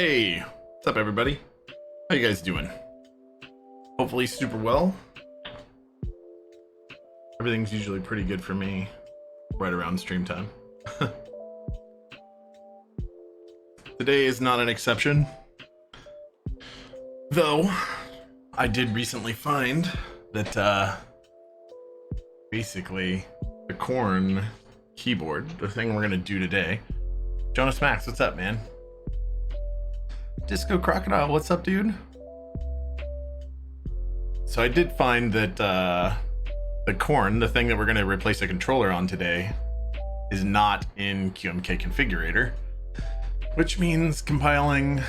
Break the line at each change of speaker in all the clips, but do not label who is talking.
Hey, what's up everybody? How you guys doing? Hopefully super well. Everything's usually pretty good for me right around stream time. Today is not an exception. Though, I did recently find that basically the corn keyboard, the thing we're gonna do today. Jonas Max, what's up, man? Disco Crocodile, what's up, dude? So I did find that the corn, the thing that we're gonna replace a controller on today, is not in QMK configurator, which means compiling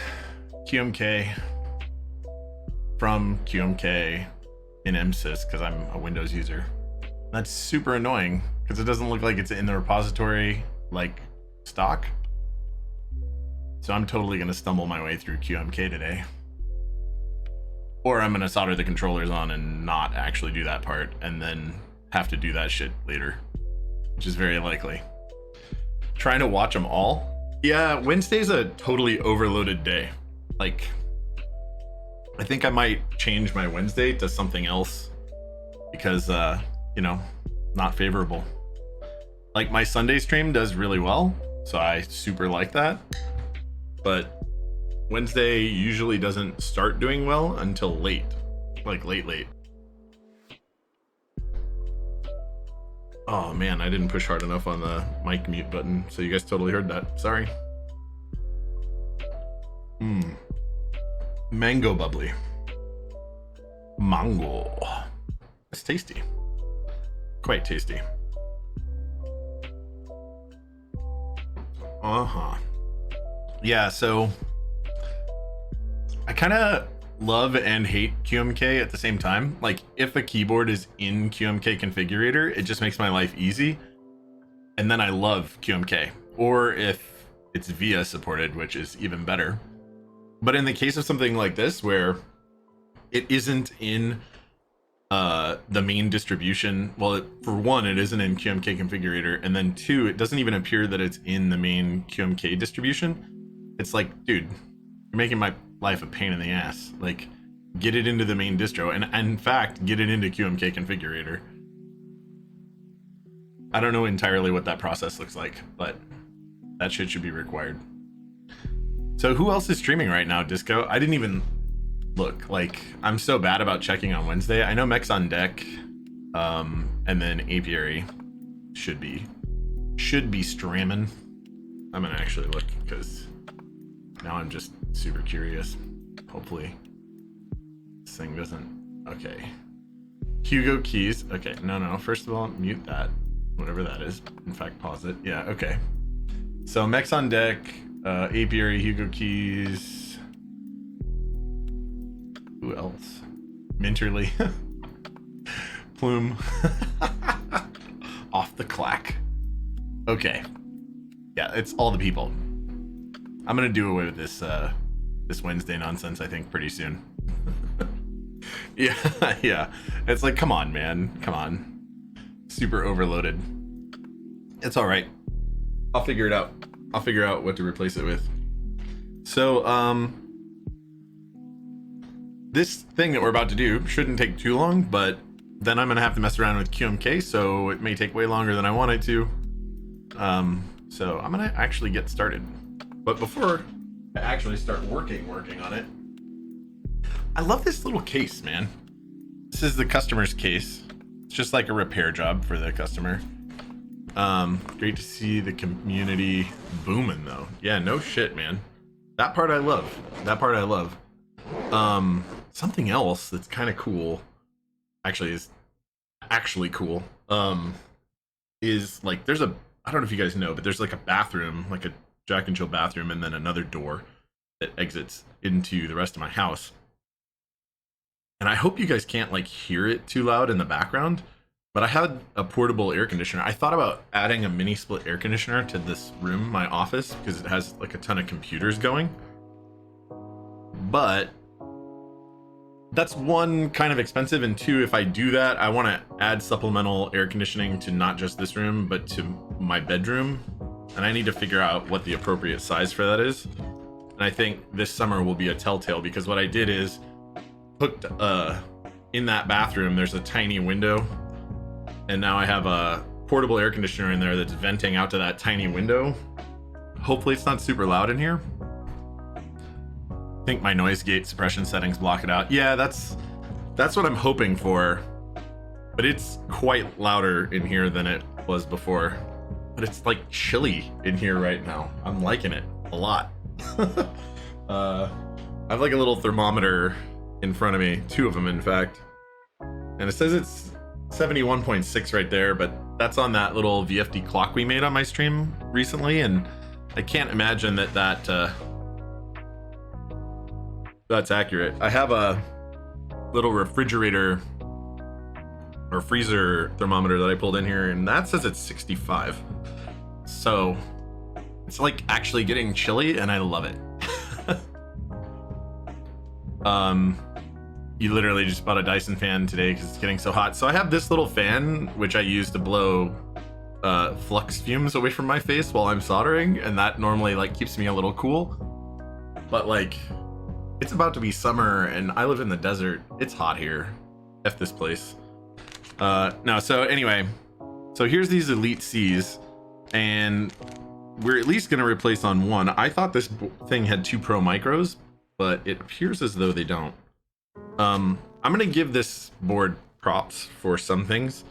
QMK from QMK in MSys because I'm a Windows user. That's super annoying because it doesn't look like it's in the repository like stock. So I'm totally gonna stumble my way through QMK today. Or I'm gonna solder the controllers on and not actually do that part and then have to do that shit later, which is very likely. Trying to watch them all. Yeah, Wednesday's a totally overloaded day. Like, I think I might change my Wednesday to something else because, you know, not favorable. Like my Sunday stream does really well, so I super like that. But Wednesday usually doesn't start doing well until late, like late. Oh man, I didn't push hard enough on the mic mute button, so you guys totally heard that. Sorry. Mango bubbly. Mango. It's tasty. Quite tasty. Yeah, so I kind of love and hate QMK at the same time. Like, if a keyboard is in QMK configurator, it just makes my life easy. And then I love QMK. Or if it's VIA supported, which is even better. But in the case of something like this, where it isn't in the main distribution, well, for one, it isn't in QMK configurator, and then two, it doesn't even appear that it's in the main QMK distribution. It's like, dude, you're making my life a pain in the ass. Like, get it into the main distro, and in fact, get it into QMK configurator. I don't know entirely what that process looks like, but that shit should be required. So who else is streaming right now, Disco? I didn't even look. Like, I'm so bad about checking on Wednesday. I know Mech's on deck, and then Apiary should be streaming. I'm gonna actually look because now I'm just super curious. Hopefully this thing doesn't. Okay, Hugo Keys. Okay, no, first of all, mute that, whatever that is. In fact, pause it. Yeah, okay. So Mech's on deck, Apiary, Hugo Keys. Who else? Minterly. Plume. Off the clack. Okay. Yeah, it's all the people. I'm gonna do away with this this Wednesday nonsense, I think, pretty soon. yeah. It's like, come on, man. Come on. Super overloaded. It's alright. I'll figure it out. I'll figure out what to replace it with. So, this thing that we're about to do shouldn't take too long, but then I'm gonna have to mess around with QMK, so it may take way longer than I want it to. So I'm gonna actually get started. But before I actually start working on it, I love this little case, man. This is the customer's case. It's just like a repair job for the customer. Great to see the community booming though. Yeah, no shit, man. That part I love. Something else that's kind of cool, actually cool, is like, there's a, I don't know if you guys know, but there's like a bathroom, like a Jack and Jill bathroom, and then another door that exits into the rest of my house. And I hope you guys can't like hear it too loud in the background, but I had a portable air conditioner. I thought about adding a mini split air conditioner to this room, my office, because it has like a ton of computers going. But that's one, kind of expensive, and two, if I do that, I want to add supplemental air conditioning to not just this room, but to my bedroom, and I need to figure out what the appropriate size for that is. And I think this summer will be a telltale, because what I did is hooked in that bathroom, there's a tiny window, and now I have a portable air conditioner in there that's venting out to that tiny window. Hopefully it's not super loud in here. I think my noise gate suppression settings block it out. Yeah, that's what I'm hoping for. But it's quite louder in here than it was before. But it's like chilly in here right now. I'm liking it a lot. I have like a little thermometer in front of me, 2 of them in fact. And it says it's 71.6 right there, but that's on that little VFD clock we made on my stream recently, and I can't imagine that's accurate. I have a little refrigerator or freezer thermometer that I pulled in here, and that says it's 65. So it's like actually getting chilly, and I love it. You literally just bought a Dyson fan today because it's getting so hot. So I have this little fan which I use to blow flux fumes away from my face while I'm soldering, and that normally like keeps me a little cool. But like, it's about to be summer and I live in the desert. It's hot here. F this place. No, so anyway, so here's these Elite C's, and we're at least going to replace on one. I thought this thing had 2 Pro Micros, but it appears as though they don't. I'm going to give this board props for some things.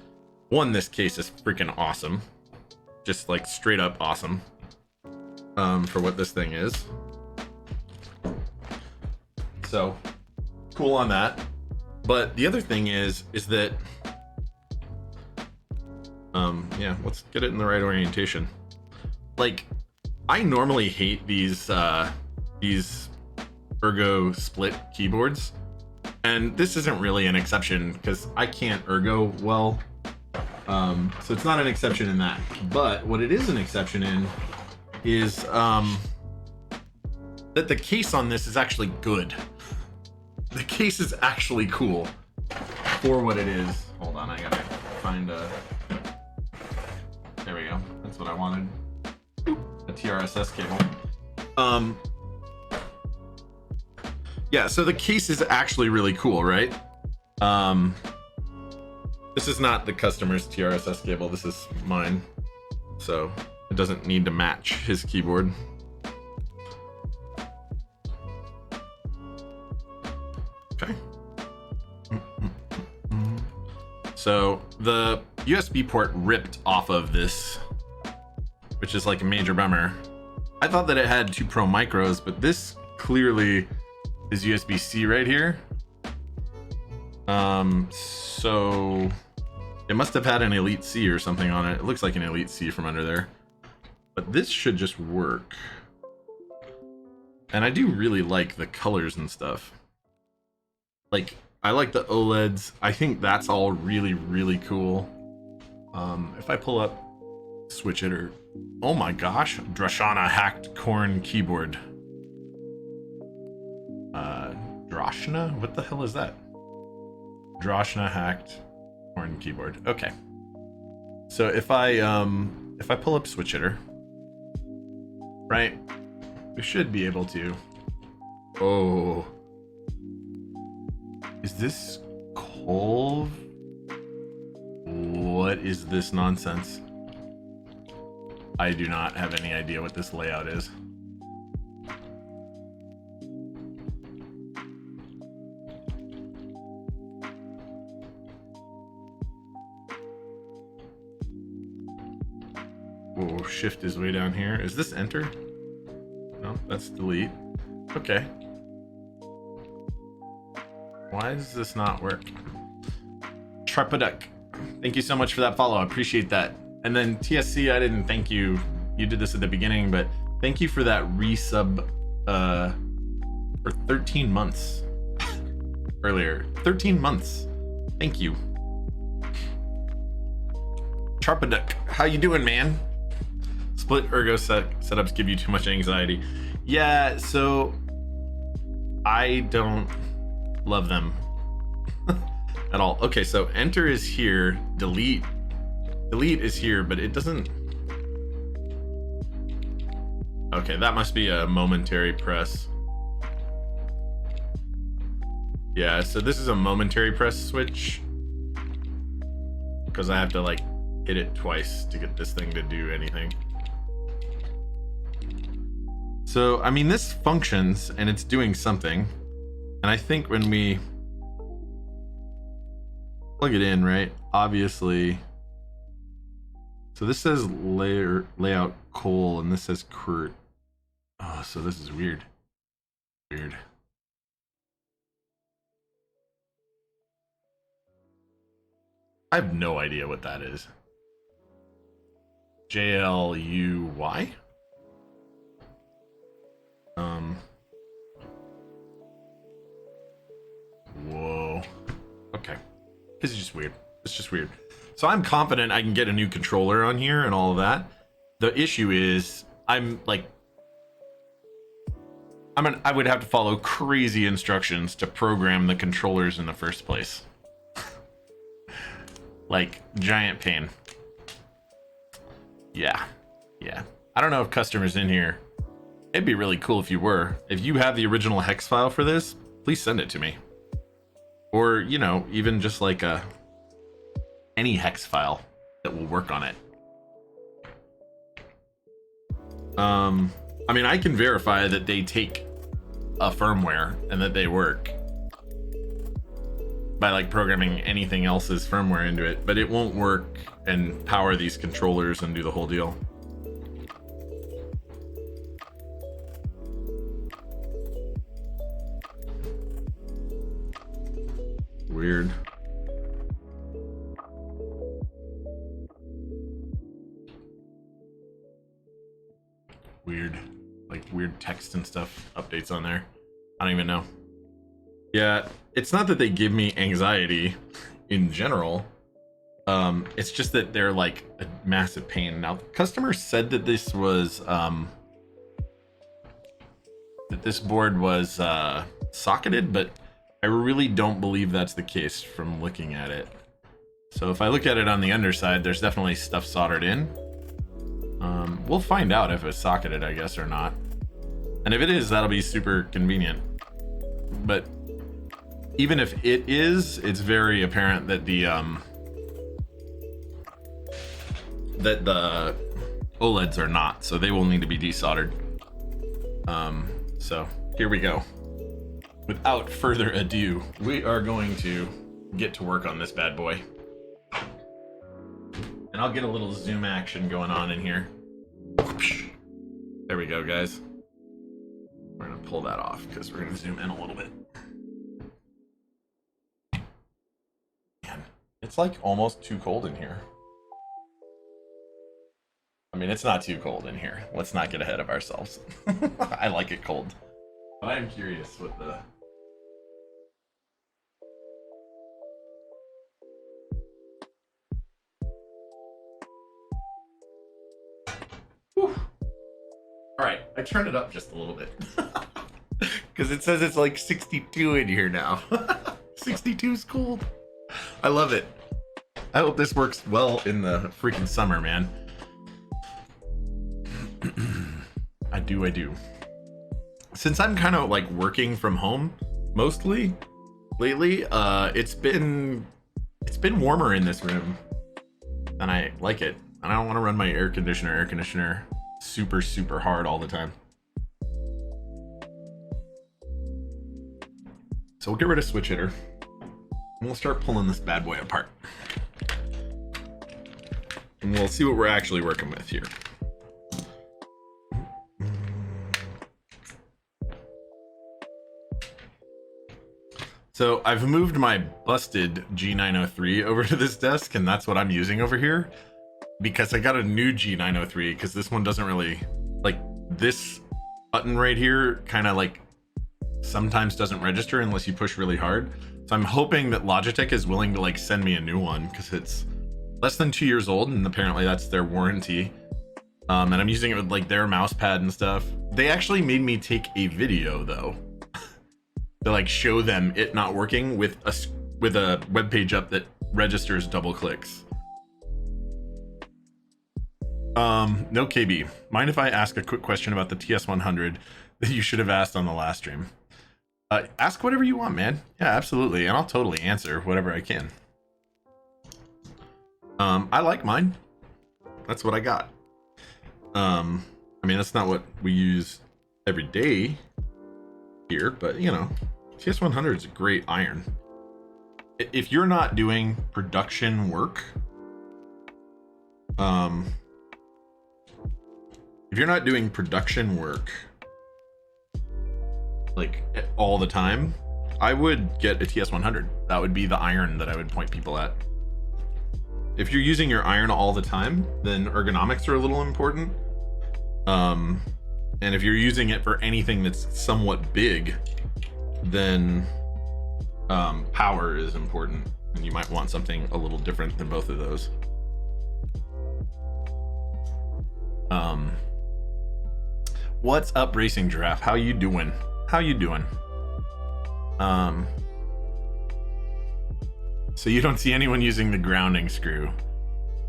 One, this case is freaking awesome. Just like straight up awesome. For what this thing is. So, cool on that. But the other thing is that, yeah, let's get it in the right orientation. Like, I normally hate these ergo split keyboards, and this isn't really an exception because I can't ergo well. So it's not an exception in that. But what it is an exception in is that the case on this is actually good. The case is actually cool for what it is. Hold on, I gotta find a... There we go. That's what I wanted. A TRSS cable. Yeah, so the case is actually really cool, right? This is not the customer's TRSS cable. This is mine. So it doesn't need to match his keyboard. Okay. So the USB port ripped off of this, which is like a major bummer. I thought that it had 2 Pro Micros, but this clearly is USB-C right here. So it must have had an Elite C or something on it. It looks like an Elite C from under there. But this should just work. And I do really like the colors and stuff. Like, I like the OLEDs. I think that's all really, really cool. If I pull up Switch It, or... Oh my gosh, Drashana hacked Korn keyboard. Drashana? What the hell is that? Drashana hacked Korn keyboard. Okay. So if I pull up Switch Hitter, right, we should be able to. Oh, is this Colv? What is this nonsense? I do not have any idea what this layout is. Oh, shift is way down here. Is this enter? No, that's delete. Okay. Why does this not work? Trepaduck, thank you so much for that follow. I appreciate that. And then TSC, I didn't thank you. You did this at the beginning, but thank you for that resub for 13 months earlier. 13 months. Thank you. Trepaduck, how you doing, man? Split ergo setups give you too much anxiety. Yeah, so I don't love them at all. Okay, so enter is here, delete is here, but it doesn't. Okay, that must be a momentary press. Yeah, so this is a momentary press switch. Because I have to like hit it twice to get this thing to do anything. So, I mean, this functions and it's doing something. And I think when we plug it in, right, obviously, so this says layout coal and this says Kurt. Oh, so this is weird. Weird. I have no idea what that is. JLUY? Whoa. Okay. This is just weird. It's just weird. So I'm confident I can get a new controller on here and all of that. The issue is I would have to follow crazy instructions to program the controllers in the first place. Like, giant pain. Yeah. I don't know if customers in here. It'd be really cool if you were. If you have the original hex file for this, please send it to me. Or, you know, even just like any hex file that will work on it. I mean, I can verify that they take a firmware and that they work by like programming anything else's firmware into it, but it won't work and power these controllers and do the whole deal. Weird. Weird. Like weird text and stuff updates on there. I don't even know. Yeah, it's not that they give me anxiety in general. It's just that they're like a massive pain. Now, customers said that this was that this board was socketed, but I really don't believe that's the case from looking at it. So if I look at it on the underside, there's definitely stuff soldered in. We'll find out if it's socketed, I guess, or not. And if it is, that'll be super convenient. But even if it is, it's very apparent that the OLEDs are not, so they will need to be desoldered. So here we go. Without further ado, we are going to get to work on this bad boy. And I'll get a little zoom action going on in here. There we go, guys. We're gonna pull that off because we're gonna zoom in a little bit. Man, it's like almost too cold in here. I mean, it's not too cold in here. Let's not get ahead of ourselves. I like it cold. But I'm curious what the... Whew. All right, I turned it up just a little bit. Because it says it's like 62 in here now. 62 is cold. I love it. I hope this works well in the freaking summer, man. I do. Since I'm kind of like working from home mostly lately, it's been warmer in this room and I like it. And I don't want to run my air conditioner super hard all the time. So we'll get rid of switch hitter and we'll start pulling this bad boy apart. And we'll see what we're actually working with here. So I've moved my busted G903 over to this desk, and that's what I'm using over here. Because I got a new G903, because this one doesn't really, like, this button right here kind of like sometimes doesn't register unless you push really hard. So I'm hoping that Logitech is willing to like send me a new one, because it's less than 2 years old, and apparently that's their warranty. And I'm using it with like their mouse pad and stuff. They actually made me take a video though. To like show them it not working with a web page up that registers double clicks. No KB. Mind if I ask a quick question about the TS100 that you should have asked on the last stream? Ask whatever you want, man. Yeah, absolutely. And I'll totally answer whatever I can. I like mine. That's what I got. I mean, that's not what we use every day here, but you know, TS100 is a great iron. If you're not doing production work, if you're not doing production work like all the time, I would get a TS100. That would be the iron that I would point people at. If you're using your iron all the time, then ergonomics are a little important. And if you're using it for anything that's somewhat big, then power is important, and you might want something a little different than both of those. What's up, Racing Giraffe? How you doing? How you doing? So you don't see anyone using the grounding screw,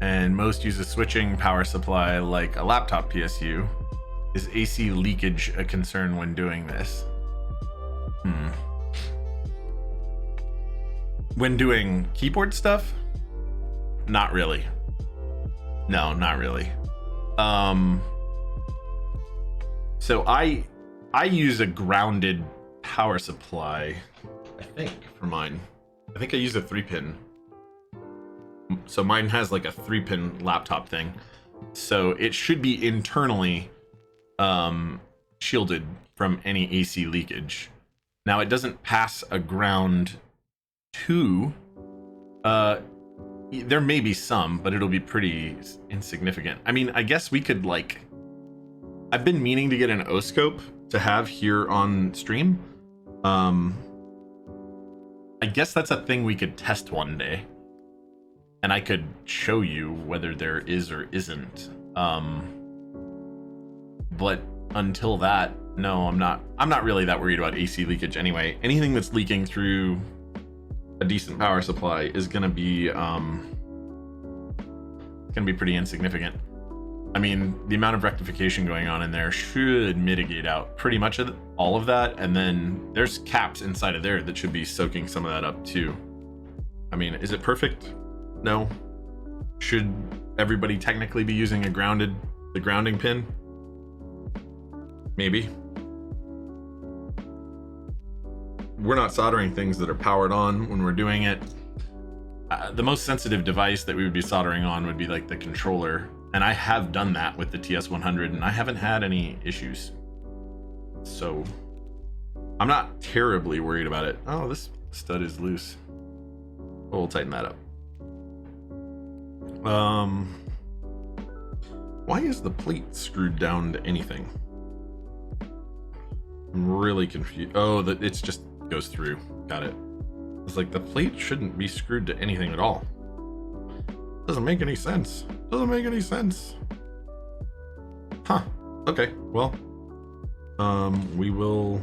and most use a switching power supply like a laptop PSU. Is AC leakage a concern when doing this? When doing keyboard stuff? Not really. No, not really. So I use a grounded power supply, I think, for mine. I think I use a 3-pin. So mine has like a 3-pin laptop thing. So it should be internally shielded from any AC leakage. Now it doesn't pass a ground to, there may be some, but it'll be pretty insignificant. I mean, I guess we could like, I've been meaning to get an O-scope to have here on stream. I guess that's a thing we could test one day, and I could show you whether there is or isn't. But until that, no, I'm not really that worried about AC leakage anyway. Anything that's leaking through a decent power supply is gonna be pretty insignificant. I mean, the amount of rectification going on in there should mitigate out pretty much all of that, and then there's caps inside of there that should be soaking some of that up too. I mean, is it perfect? No. Should everybody technically be using the grounding pin? Maybe. We're not soldering things that are powered on when we're doing it. The most sensitive device that we would be soldering on would be like the controller, and I have done that with the TS100 and I haven't had any issues, so I'm not terribly worried about it. Oh, this stud is loose. Oh, we'll tighten that up. Why is the plate screwed down to anything? I'm really confused. Oh, it's just goes through. Got it. It's like the plate shouldn't be screwed to anything at all. Doesn't make any sense. Doesn't make any sense. Huh. Okay. Well, we will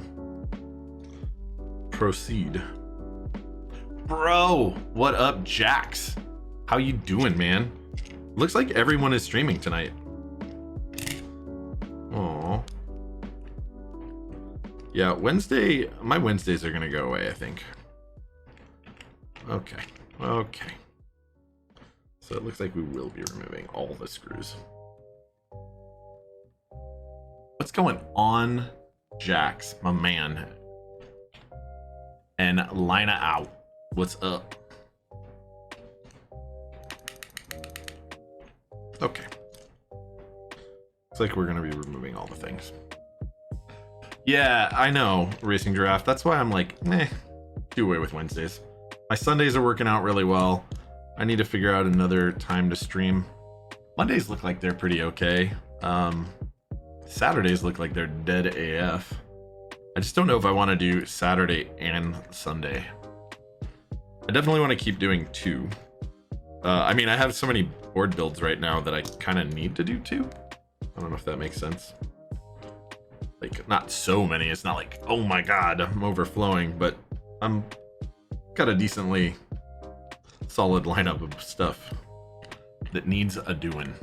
proceed. Bro, what up, Jax? How you doing, man? Looks like everyone is streaming tonight. Aww. Yeah, my Wednesdays are gonna go away, I think. Okay. So it looks like we will be removing all the screws. What's going on, Jax, my man? And Lina out. What's up? Okay. Looks like we're gonna be removing all the things. Yeah, I know, Racing Giraffe. That's why I'm like, do away with Wednesdays. My Sundays are working out really well. I need to figure out another time to stream. Mondays look like they're pretty okay. Saturdays look like they're dead AF. I just don't know if I want to do Saturday and Sunday. I definitely want to keep doing 2. I mean, I have so many board builds right now that I kind of need to do 2. I don't know if that makes sense. Like, not so many. It's not like, oh my god, I'm overflowing, but I'm got a decently solid lineup of stuff that needs a doing.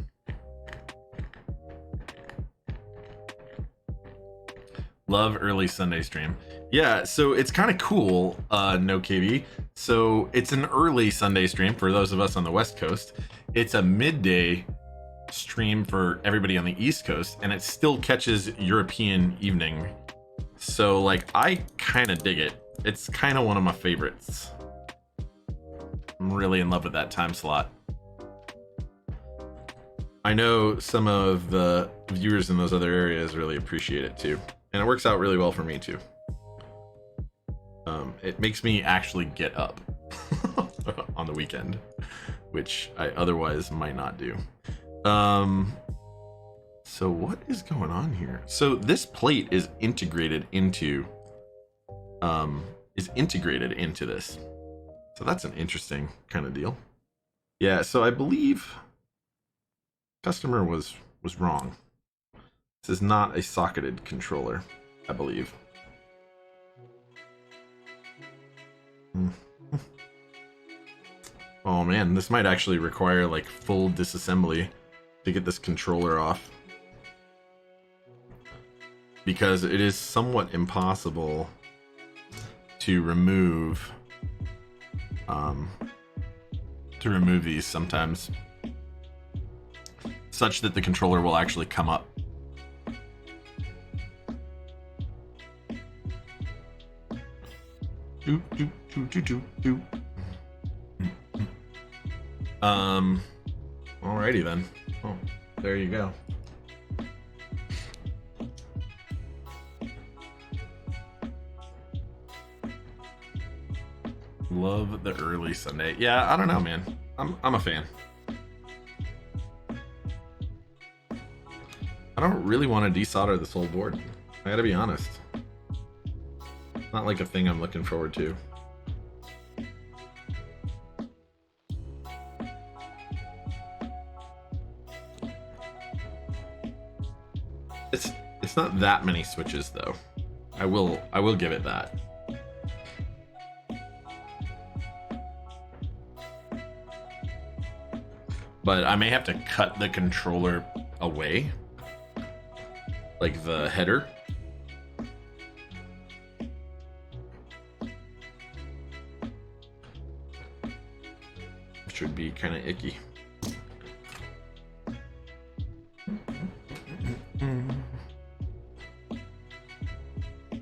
Love early Sunday stream. Yeah, so it's kind of cool, no KV. So it's an early Sunday stream for those of us on the West Coast. It's a midday stream for everybody on the East Coast, and it still catches European evening. So like, I kind of dig it. It's kind of one of my favorites. I'm really in love with that time slot. I know some of the viewers in those other areas really appreciate it too. And it works out really well for me too. It makes me actually get up on the weekend, which I otherwise might not do. So what is going on here? So this plate is integrated into this. So that's an interesting kind of deal. Yeah, so I believe customer was wrong. This is not a socketed controller, I believe. Oh man, this might actually require like full disassembly to get this controller off, because it is somewhat impossible to remove these sometimes, such that the controller will actually come up. Alrighty then. Oh, there you go. Love the early Sunday. Yeah, I don't know, man. I'm a fan. I don't really want to desolder this whole board. I gotta be honest. It's not like a thing I'm looking forward to. It's not that many switches though. I will give it that. But I may have to cut the controller away, like the header. Which would be kind of icky.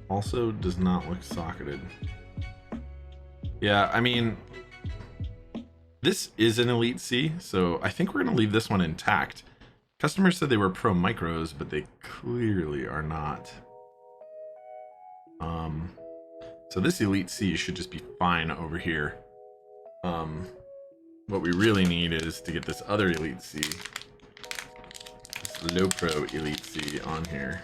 Also does not look socketed. Yeah, I mean, this is an Elite C, so I think we're going to leave this one intact. Customers said they were pro micros, but they clearly are not. So this Elite C should just be fine over here. What we really need is to get this other Elite C, this low pro Elite C on here.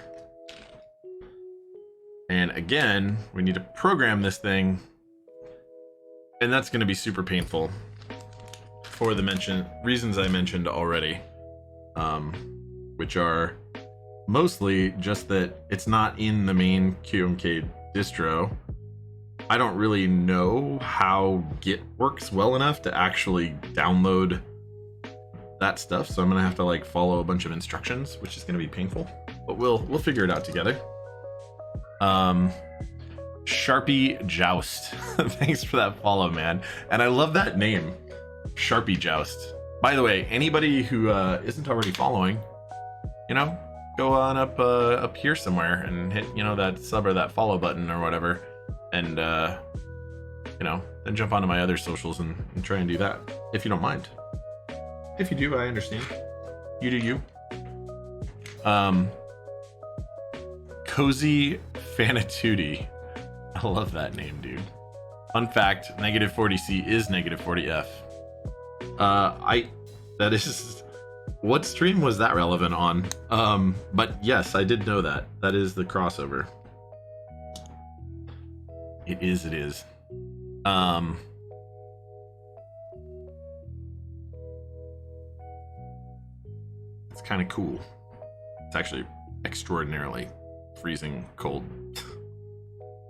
And again, we need to program this thing, and that's going to be super painful for the reasons I mentioned already, which are mostly just that it's not in the main QMK distro. I don't really know how Git works well enough to actually download that stuff, so I'm gonna have to like follow a bunch of instructions, which is gonna be painful, but we'll figure it out together. Sharpie Joust. Thanks for that follow, man. And I love that name, Sharpie Joust. By the way, anybody who isn't already following, you know, go on up here somewhere and hit, you know, that sub or that follow button or whatever, and you know, then jump onto my other socials and try and do that, if you don't mind. If you do, I understand. You do you. Cozy Fanatuti. I love that name, dude. Fun fact, -40C is -40F. That is, what stream was that relevant on? But yes, I did know that. That is the crossover. It is. It's kind of cool. It's actually extraordinarily freezing cold.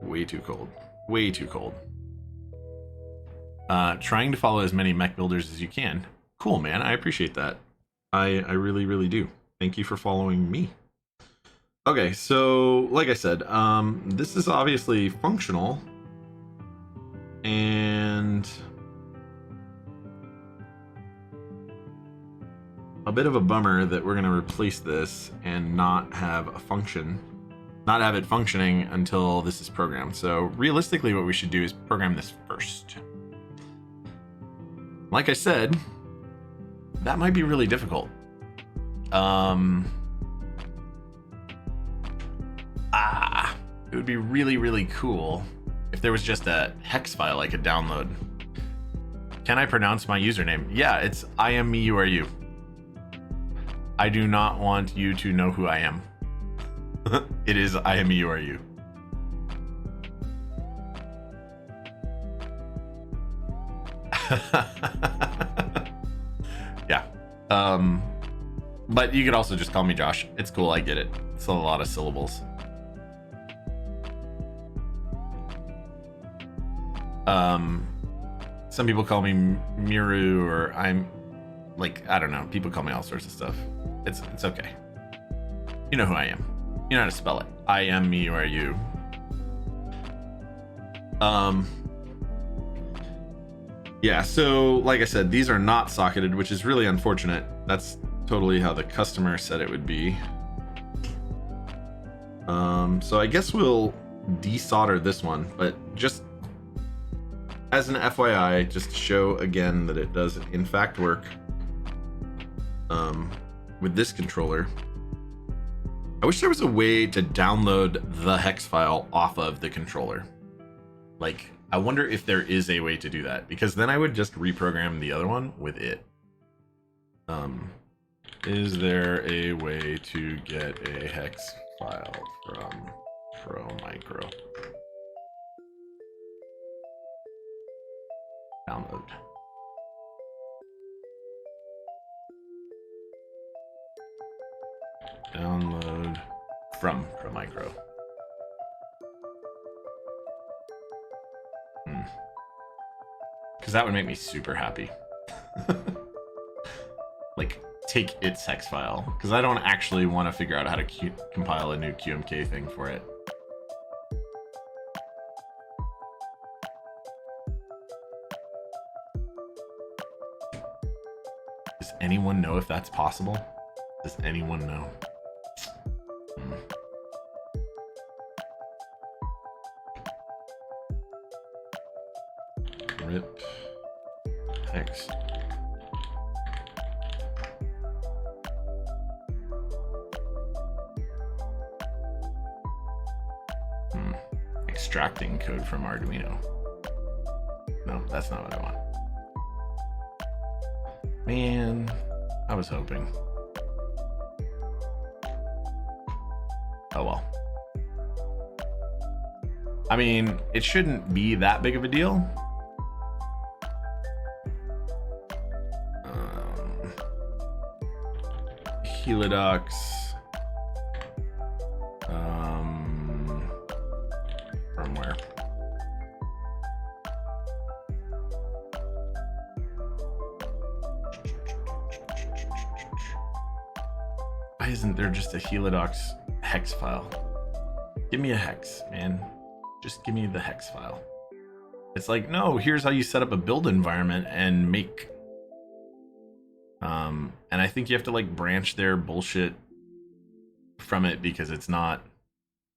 Way too cold. Way too cold. Trying to follow as many mech builders as you can. Cool, man. I appreciate that. I really, really do. Thank you for following me. Okay, so like I said, this is obviously functional, and a bit of a bummer that we're gonna replace this and not have a function, not have it functioning until this is programmed. So realistically, what we should do is program this first. Like I said, that might be really difficult. It would be really, really cool if there was just a hex file I could download. Can I pronounce my username? Yeah, it's I am me, you are you. I do not want you to know who I am. It is I am me, you are you. Yeah. But you could also just call me Josh. It's cool, I get it. It's a lot of syllables. Some people call me Miru, or I'm like, I don't know. People call me all sorts of stuff. It's okay. You know who I am. You know how to spell it. I am me, you are you. Yeah, so like I said, these are not socketed, which is really unfortunate. That's totally how the customer said it would be. So I guess we'll desolder this one, but just as an FYI, just to show again that it does in fact work with this controller. I wish there was a way to download the hex file off of the controller. Like, I wonder if there is a way to do that, because then I would just reprogram the other one with it. Is there a way to get a hex file from Pro Micro? Download. Download from Pro Micro. Because that would make me super happy. Like, take its hex file, because I don't actually want to figure out how to compile a new QMK thing for it. Does anyone know if that's possible? Does anyone know? Rip hex. Extracting code from Arduino. No, that's not what I want. Man, I was hoping. Oh well. I mean, it shouldn't be that big of a deal. Helidox. Firmware. Why isn't there just a Helidox hex file? Give me a hex, man. Just give me the hex file. It's like, no, here's how you set up a build environment and make. And I think you have to like branch their bullshit from it because it's not.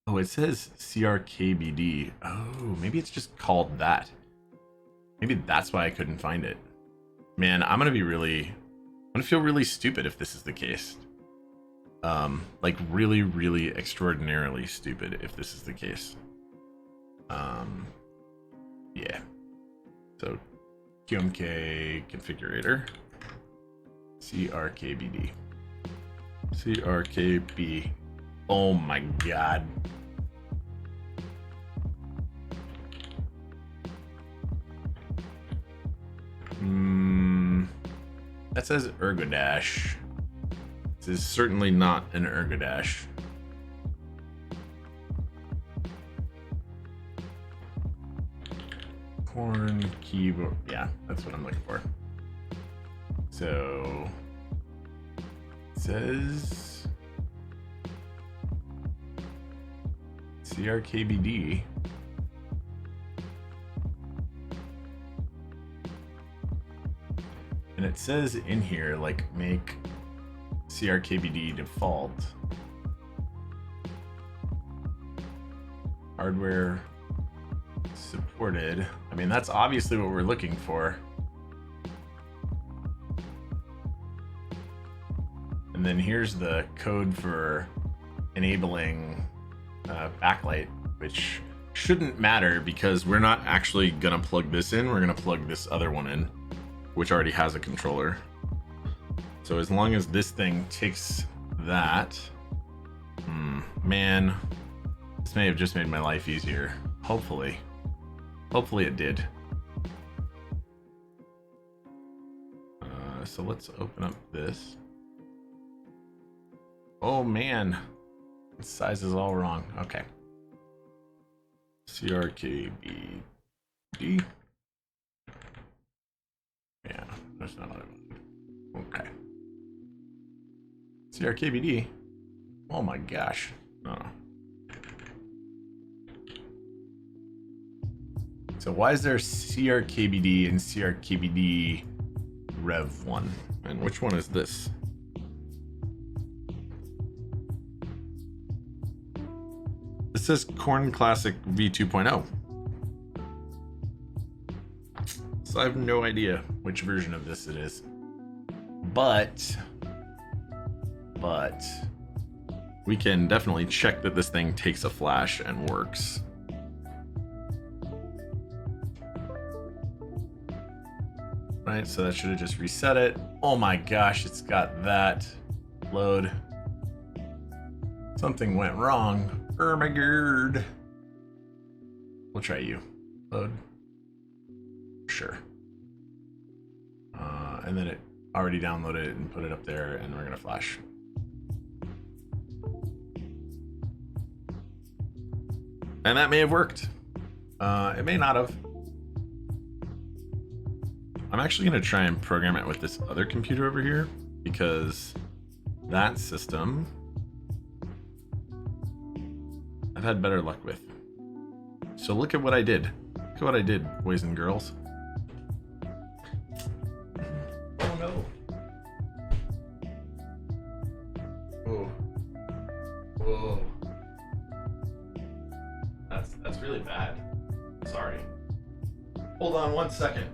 Oh, it says CRKBD. Oh, maybe it's just called that. Maybe that's why I couldn't find it. Man, I'm gonna feel really stupid if this is the case. Like really, really extraordinarily stupid if this is the case. Yeah. So QMK configurator. CRKBD. CRKB. Oh my god. That says Ergodash. This is certainly not an Ergodash. Corn keyboard. Yeah, that's what I'm looking for. So it says CRKBD. And it says in here, like, make CRKBD default. Hardware supported. I mean, that's obviously what we're looking for. And then here's the code for enabling backlight, which shouldn't matter because we're not actually gonna plug this in. We're gonna plug this other one in, which already has a controller. So as long as this thing takes that, man, this may have just made my life easier. Hopefully it did. So let's open up this. Oh man, the size is all wrong. Okay. CRKBD. Yeah, that's not what I wanted. Okay. CRKBD. Oh my gosh. Oh. So why is there CRKBD and CRKBD Rev 1? And which one is this? This says Korn Classic V2.0. So I have no idea which version of this it is. But we can definitely check that this thing takes a flash and works. Right, so that should have just reset it. Oh my gosh, it's got that. Load. Something went wrong. Oh my god. We'll try you. Load. Sure. And then it already downloaded it and put it up there, and we're gonna flash. And that may have worked. It may not have. I'm actually gonna try and program it with this other computer over here, because that system I've had better luck with. So look at what I did. Look at what I did, boys and girls. Oh no. Whoa. Whoa. That's really bad. Sorry. Hold on 1 second.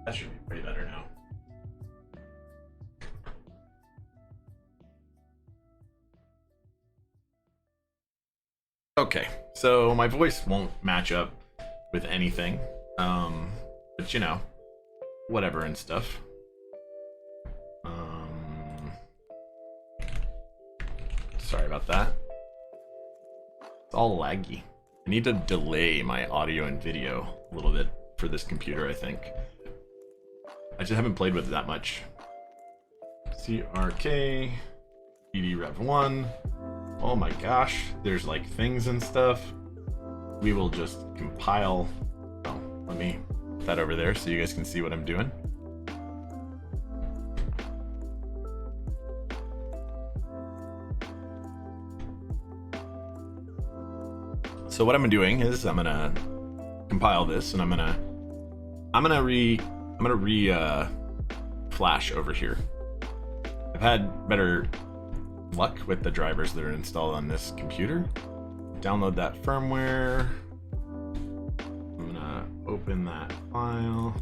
That should be way better now. Okay, so my voice won't match up with anything, but you know, whatever and stuff. Sorry about that. It's all laggy. I need to delay my audio and video a little bit for this computer, I think. I just haven't played with it that much. CRK, BD Rev 1. Oh my gosh, there's like things and stuff. We will just compile. Oh, let me put that over there so you guys can see what I'm doing. So what I'm doing is I'm gonna compile this, and I'm gonna re flash over here. I've had better luck with the drivers that are installed on this computer. Download that firmware. I'm gonna open that file.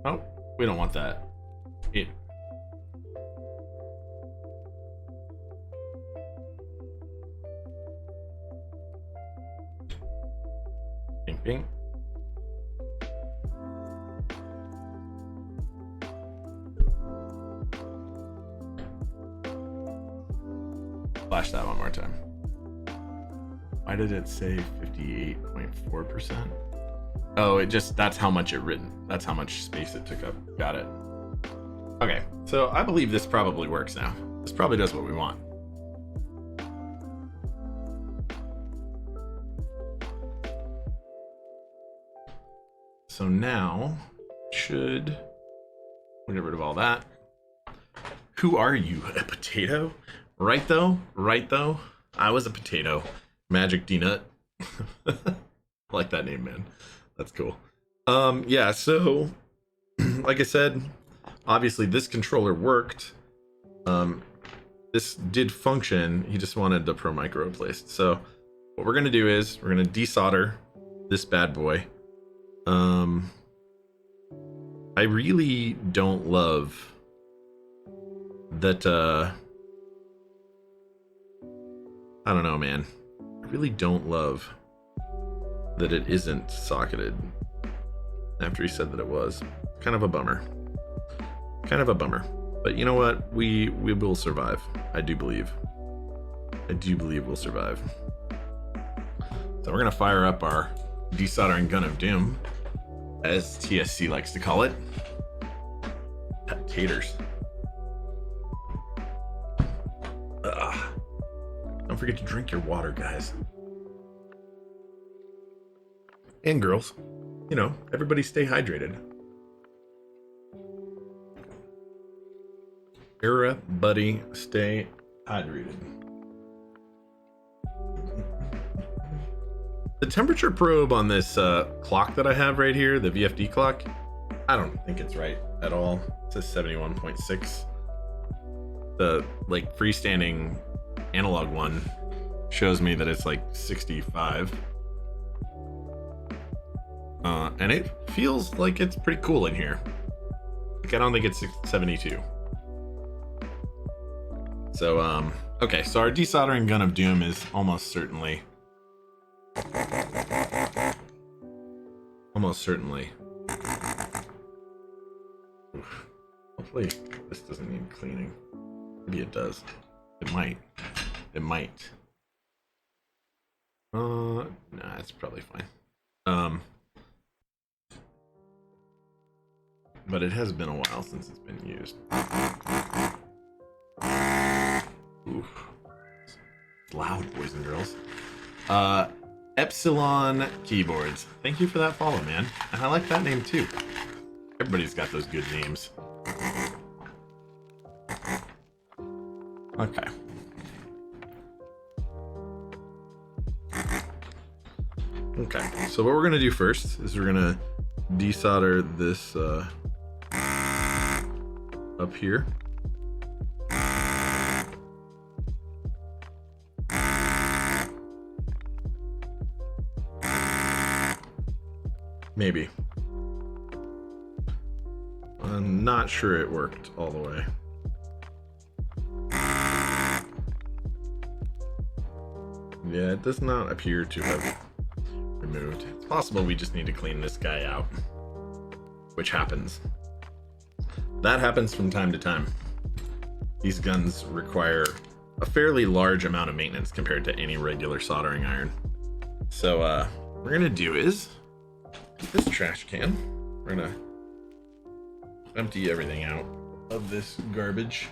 Oh, we don't want that. Bing, bing. Flash that one more time. Why did it say 58.4%? Oh, it just, that's how much it written. That's how much space it took up. Got it. Okay, so I believe this probably works now. This probably does what we want. So now should get rid of all that. Who are you? A potato? Right though? Right though? I was a potato. Magic D-Nut. I like that name, man. That's cool. Yeah, so like I said, obviously this controller worked. This did function. He just wanted the Pro Micro replaced. So what we're gonna do is we're gonna desolder this bad boy. I really don't love that, I don't know, man. I really don't love that it isn't socketed after he said that it was. Kind of a bummer. Kind of a bummer. But you know what? We will survive. I do believe. I do believe we'll survive. So we're going to fire up our desoldering gun of doom, as TSC likes to call it. Taters. Ugh. Don't forget to drink your water, guys. And girls. You know, everybody stay hydrated. Everybody stay hydrated. The temperature probe on this clock that I have right here, the VFD clock, I don't think it's right at all. It says 71.6. The like freestanding analog one shows me that it's like 65. And it feels like it's pretty cool in here. Like, I don't think it's 72. So, okay, so our desoldering gun of doom is almost certainly oof. Hopefully this doesn't need cleaning. Maybe it does. It might. Nah, it's probably fine. But it has been a while since it's been used. Oof. It's loud, boys and girls. Epsilon Keyboards. Thank you for that follow, man. And I like that name too. Everybody's got those good names. Okay. Okay, so what we're gonna do first is we're gonna desolder this up here. Maybe. I'm not sure it worked all the way. Yeah, it does not appear to have removed. It's possible we just need to clean this guy out, which happens. That happens from time to time. These guns require a fairly large amount of maintenance compared to any regular soldering iron. So what we're gonna do is this trash can. We're gonna empty everything out of this garbage.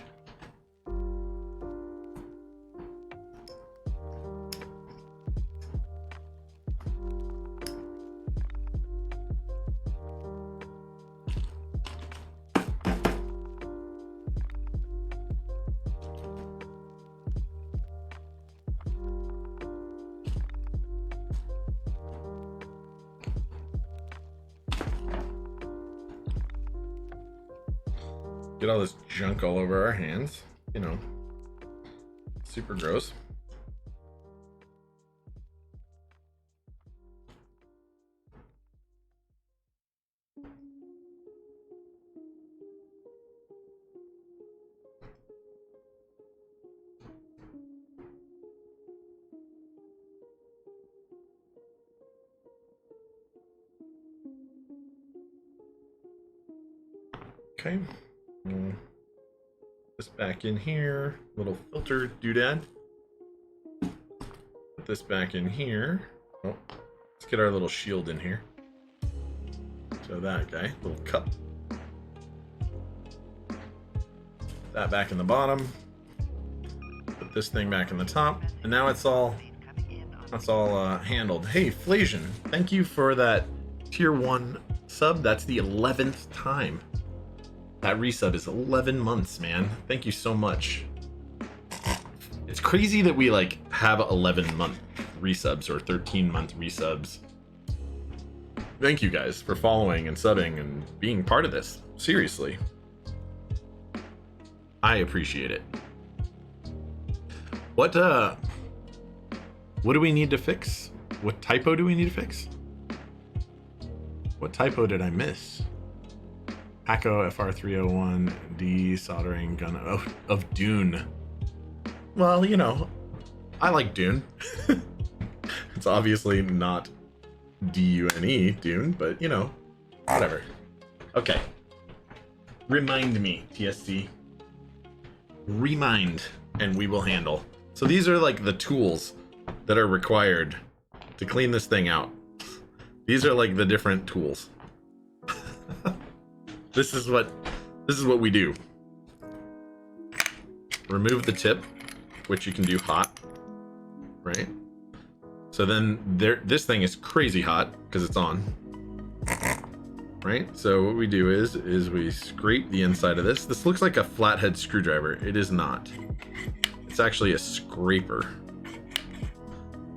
Get all this junk all over our hands, you know, super gross. Okay. This back in here, little filter doodad. Put this back in here. Oh, let's get our little shield in here. So that guy, little cup. That back in the bottom. Put this thing back in the top, and now it's all handled. Hey, Flasian, thank you for that tier 1 sub, that's the 11th time. That resub is 11 months, man. Thank you so much. It's crazy that we like have 11-month resubs or 13-month resubs. Thank you guys for following and subbing and being part of this. Seriously. I appreciate it. What do we need to fix? What typo do we need to fix? What typo did I miss? Hacko FR301 desoldering gun of Dune. Well, you know, I like Dune. It's obviously not D-U-N-E, Dune, but you know, whatever. Okay. Remind me, TSC. Remind, and we will handle. So these are like the tools that are required to clean this thing out. These are like the different tools. This is what we do. Remove the tip, which you can do hot, right? So then this thing is crazy hot because it's on, right? So what we do is we scrape the inside of this. This looks like a flathead screwdriver. It is not. It's actually a scraper.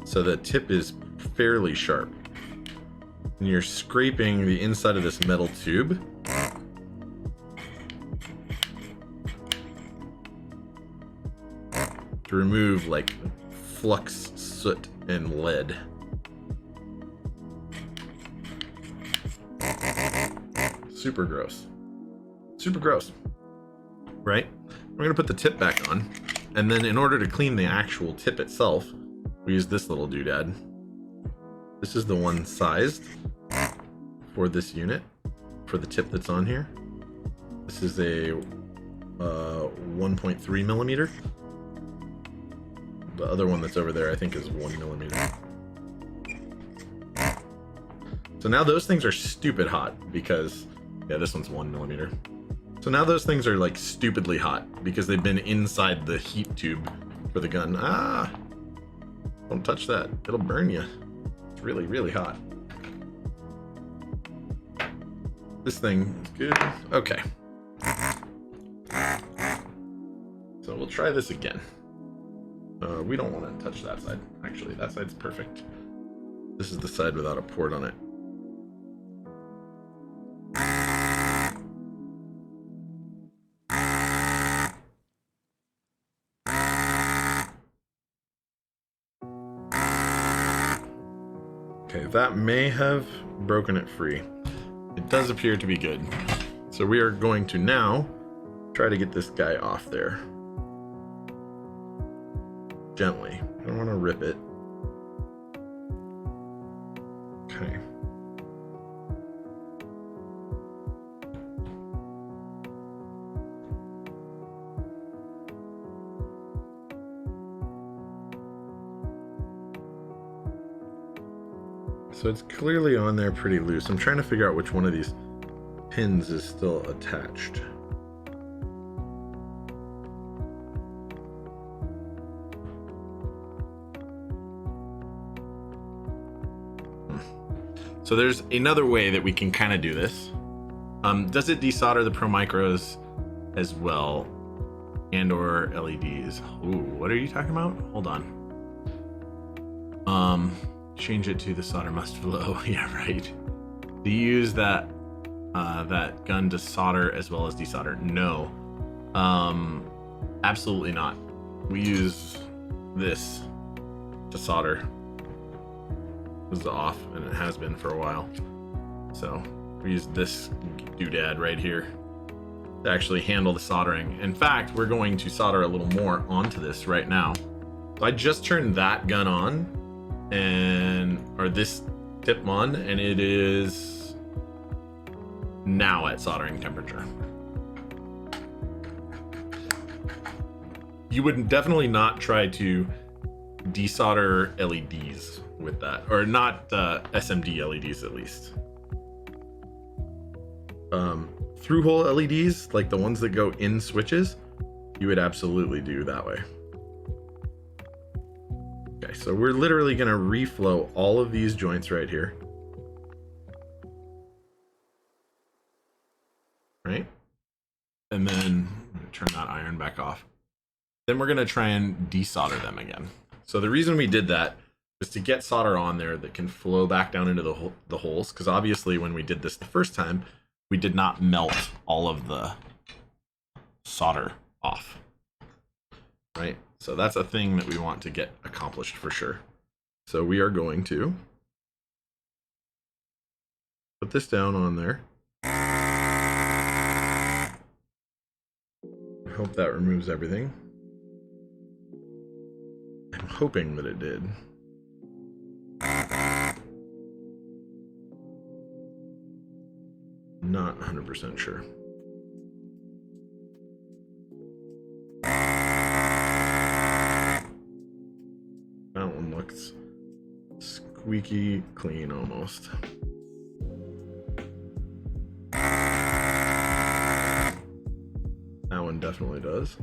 So the tip is fairly sharp. And you're scraping the inside of this metal tube. To remove like flux, soot, and lead. Super gross. Super gross. Right? We're gonna put the tip back on, and then in order to clean the actual tip itself, we use this little doodad. This is the one sized for this unit, for the tip that's on here. This is a 1.3 millimeter. The other one that's over there, I think, is 1 millimeter. So now those things are stupid hot because, yeah, this one's 1 millimeter. So now those things are like stupidly hot because they've been inside the heat tube for the gun. Ah, don't touch that. It'll burn you. It's really, really hot. This thing is good. Okay. So we'll try this again. We don't want to touch that side. Actually, that side's perfect. This is the side without a port on it. Okay, that may have broken it free. It does appear to be good. So we are going to now try to get this guy off there. Gently. I don't want to rip it. Okay. So it's clearly on there pretty loose. I'm trying to figure out which one of these pins is still attached. So there's another way that we can kind of do this. Does it desolder the Pro Micros as well, and or LEDs? Ooh, what are you talking about? Hold on. Change it to the solder must flow. Yeah, right. Do you use that that gun to solder as well as desolder? No, absolutely not. We use this to solder. This is off, and it has been for a while. So we use this doodad right here to actually handle the soldering. In fact, we're going to solder a little more onto this right now. So I just turned that gun on, or this tip on, and it is now at soldering temperature. You would definitely not try to desolder LEDs with that, or not SMD LEDs at least. Through hole LEDs, like the ones that go in switches, you would absolutely do that way. Okay, so we're literally going to reflow all of these joints right here. and then turn that iron back off. Then we're going to try and desolder them again. So the reason we did that is to get solder on there that can flow back down into the holes, because obviously when we did this the first time, we did not melt all of the solder off, right? So that's a thing that we want to get accomplished for sure. So we are going to put this down on there. I hope that removes everything. I'm hoping that it did. Not 100% sure. That one looks squeaky clean almost. That one definitely does.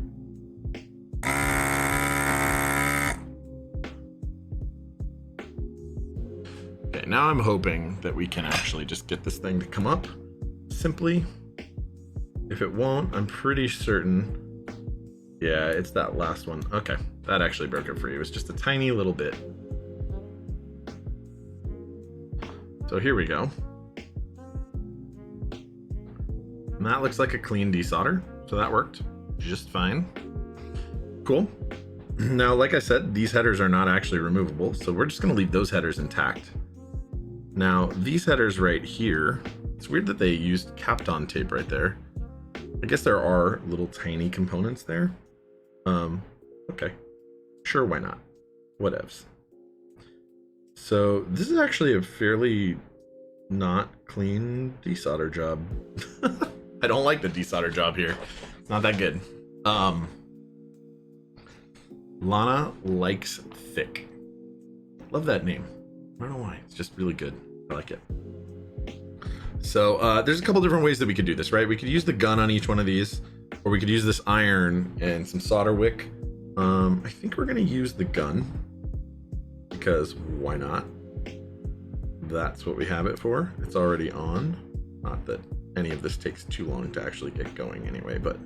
Okay, now I'm hoping that we can actually just get this thing to come up simply. If it won't, I'm pretty certain. Yeah, it's that last one. Okay, that actually broke it free. It was just a tiny little bit. So here we go. And that looks like a clean desolder. So that worked just fine. Cool. Now, like I said, these headers are not actually removable, so we're just going to leave those headers intact. Now, these headers right here, it's weird that they used Kapton tape right there. I guess there are little tiny components there. Okay. Sure, why not? Whatevs. So this is actually a fairly not clean desolder job. I don't like the desolder job here. It's not that good. Lana Likes Thick. Love that name. I don't know why. It's just really good. I like it. So there's a couple different ways that we could do this, right? We could use the gun on each one of these, or we could use this iron and some solder wick. I think we're going to use the gun, because why not? That's what we have it for. It's already on. Not that any of this takes too long to actually get going anyway, but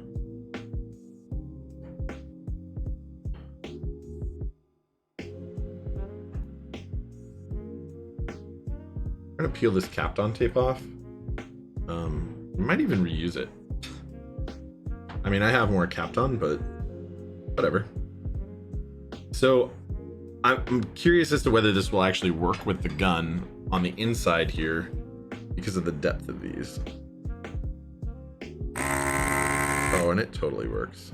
I'm gonna peel this Kapton tape off. We might even reuse it. I mean, I have more Kapton, but whatever. So I'm curious as to whether this will actually work with the gun on the inside here because of the depth of these. Oh, and it totally works.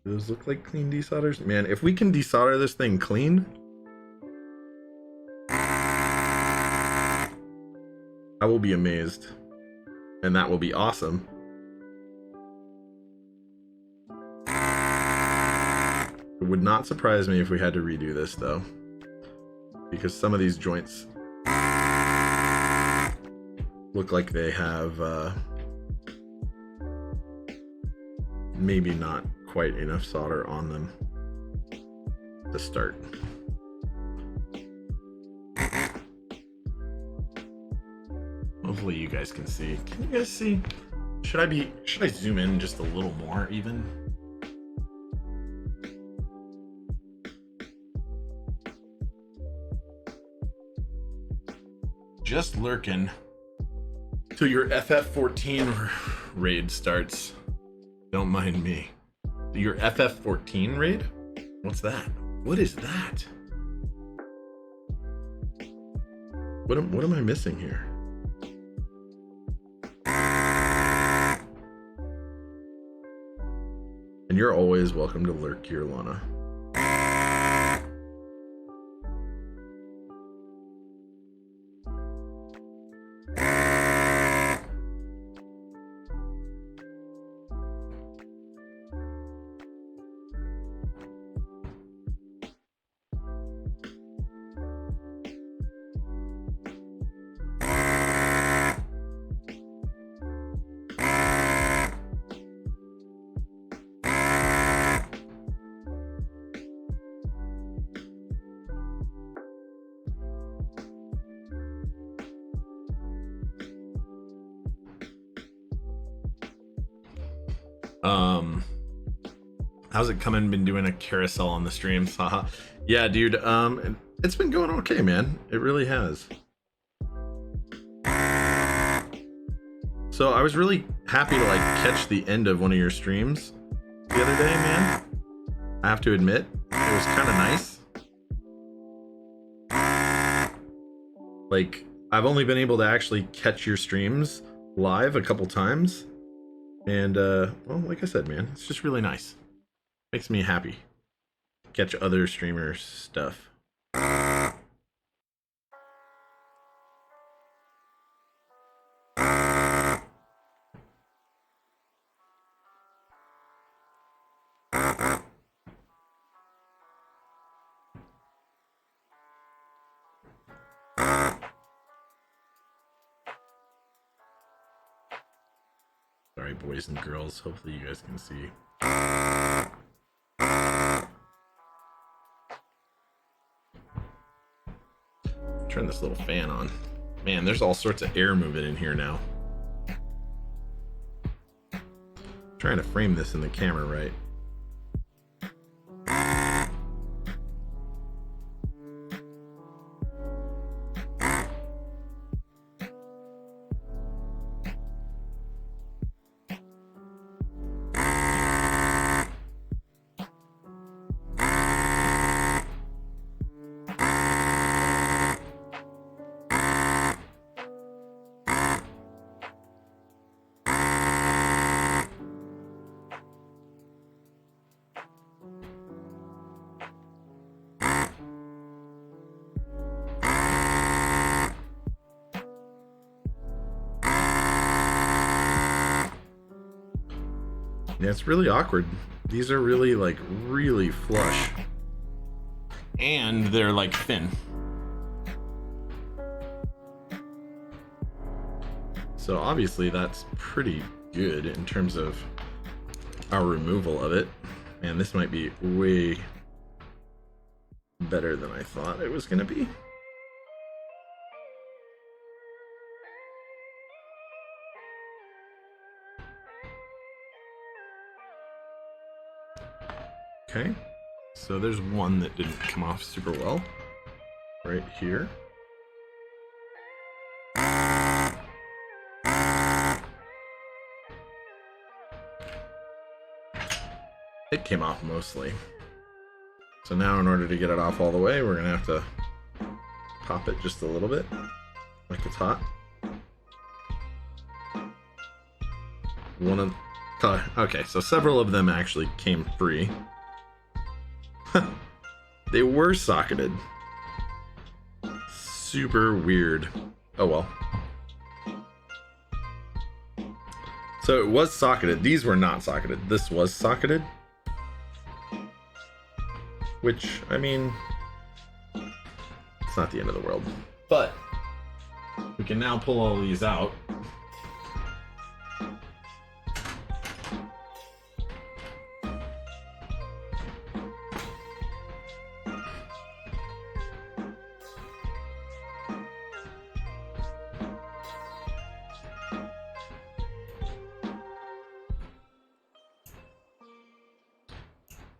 Those look like clean desolders. Man, if we can desolder this thing clean, I will be amazed. And that will be awesome. It would not surprise me if we had to redo this, though, because some of these joints look like they have maybe not quite enough solder on them to start. Hopefully you guys can see. Can you guys see? Should I zoom in just a little more even? Just lurking till your FF14 raid starts. Don't mind me. Your FF14 raid? What's that? What is that? What am I missing here? And you're always welcome to lurk here, Lana. How's it coming? Been doing a carousel on the streams? Haha. Yeah, dude. It's been going okay, man. It really has. So I was really happy to like catch the end of one of your streams the other day, man. I have to admit, it was kind of nice. Like, I've only been able to actually catch your streams live a couple times. And, well, like I said, man, it's just really nice. Makes me happy. Catch other streamers' stuff. Sorry, boys and girls. Hopefully you guys can see. Turn this little fan on. Man, there's all sorts of air moving in here now. Trying to frame this in the camera right. Yeah, it's really awkward. These are really, like, really flush. And they're, like, thin. So obviously that's pretty good in terms of our removal of it. Man, this might be way better than I thought it was gonna be. Okay, so there's one that didn't come off super well, right here. It came off mostly. So now in order to get it off all the way, we're gonna have to pop it just a little bit, like it's hot. Okay, so several of them actually came free. They were socketed. Super weird. Oh well. So it was socketed. These were not socketed. This was socketed. Which, I mean, it's not the end of the world. But we can now pull all these out.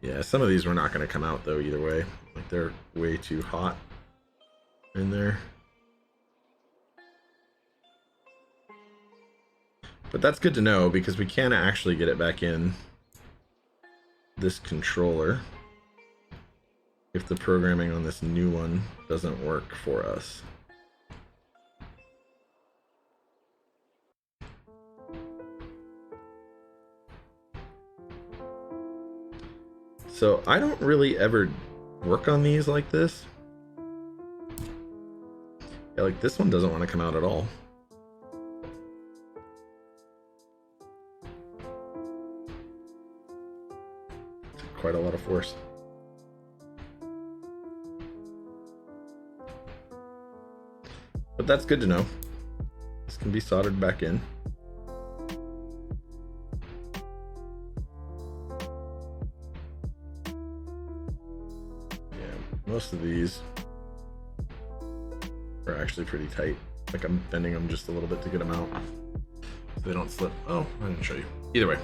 Yeah, some of these were not going to come out though either way. Like they're way too hot in there. But that's good to know because we can actually get it back in this controller if the programming on this new one doesn't work for us. So I don't really ever work on these like this. Yeah, like this one doesn't want to come out at all. Quite a lot of force. But that's good to know. This can be soldered back in. Most of these are actually pretty tight. Like I'm bending them just a little bit to get them out so they don't slip. Oh, I didn't show you. Either way.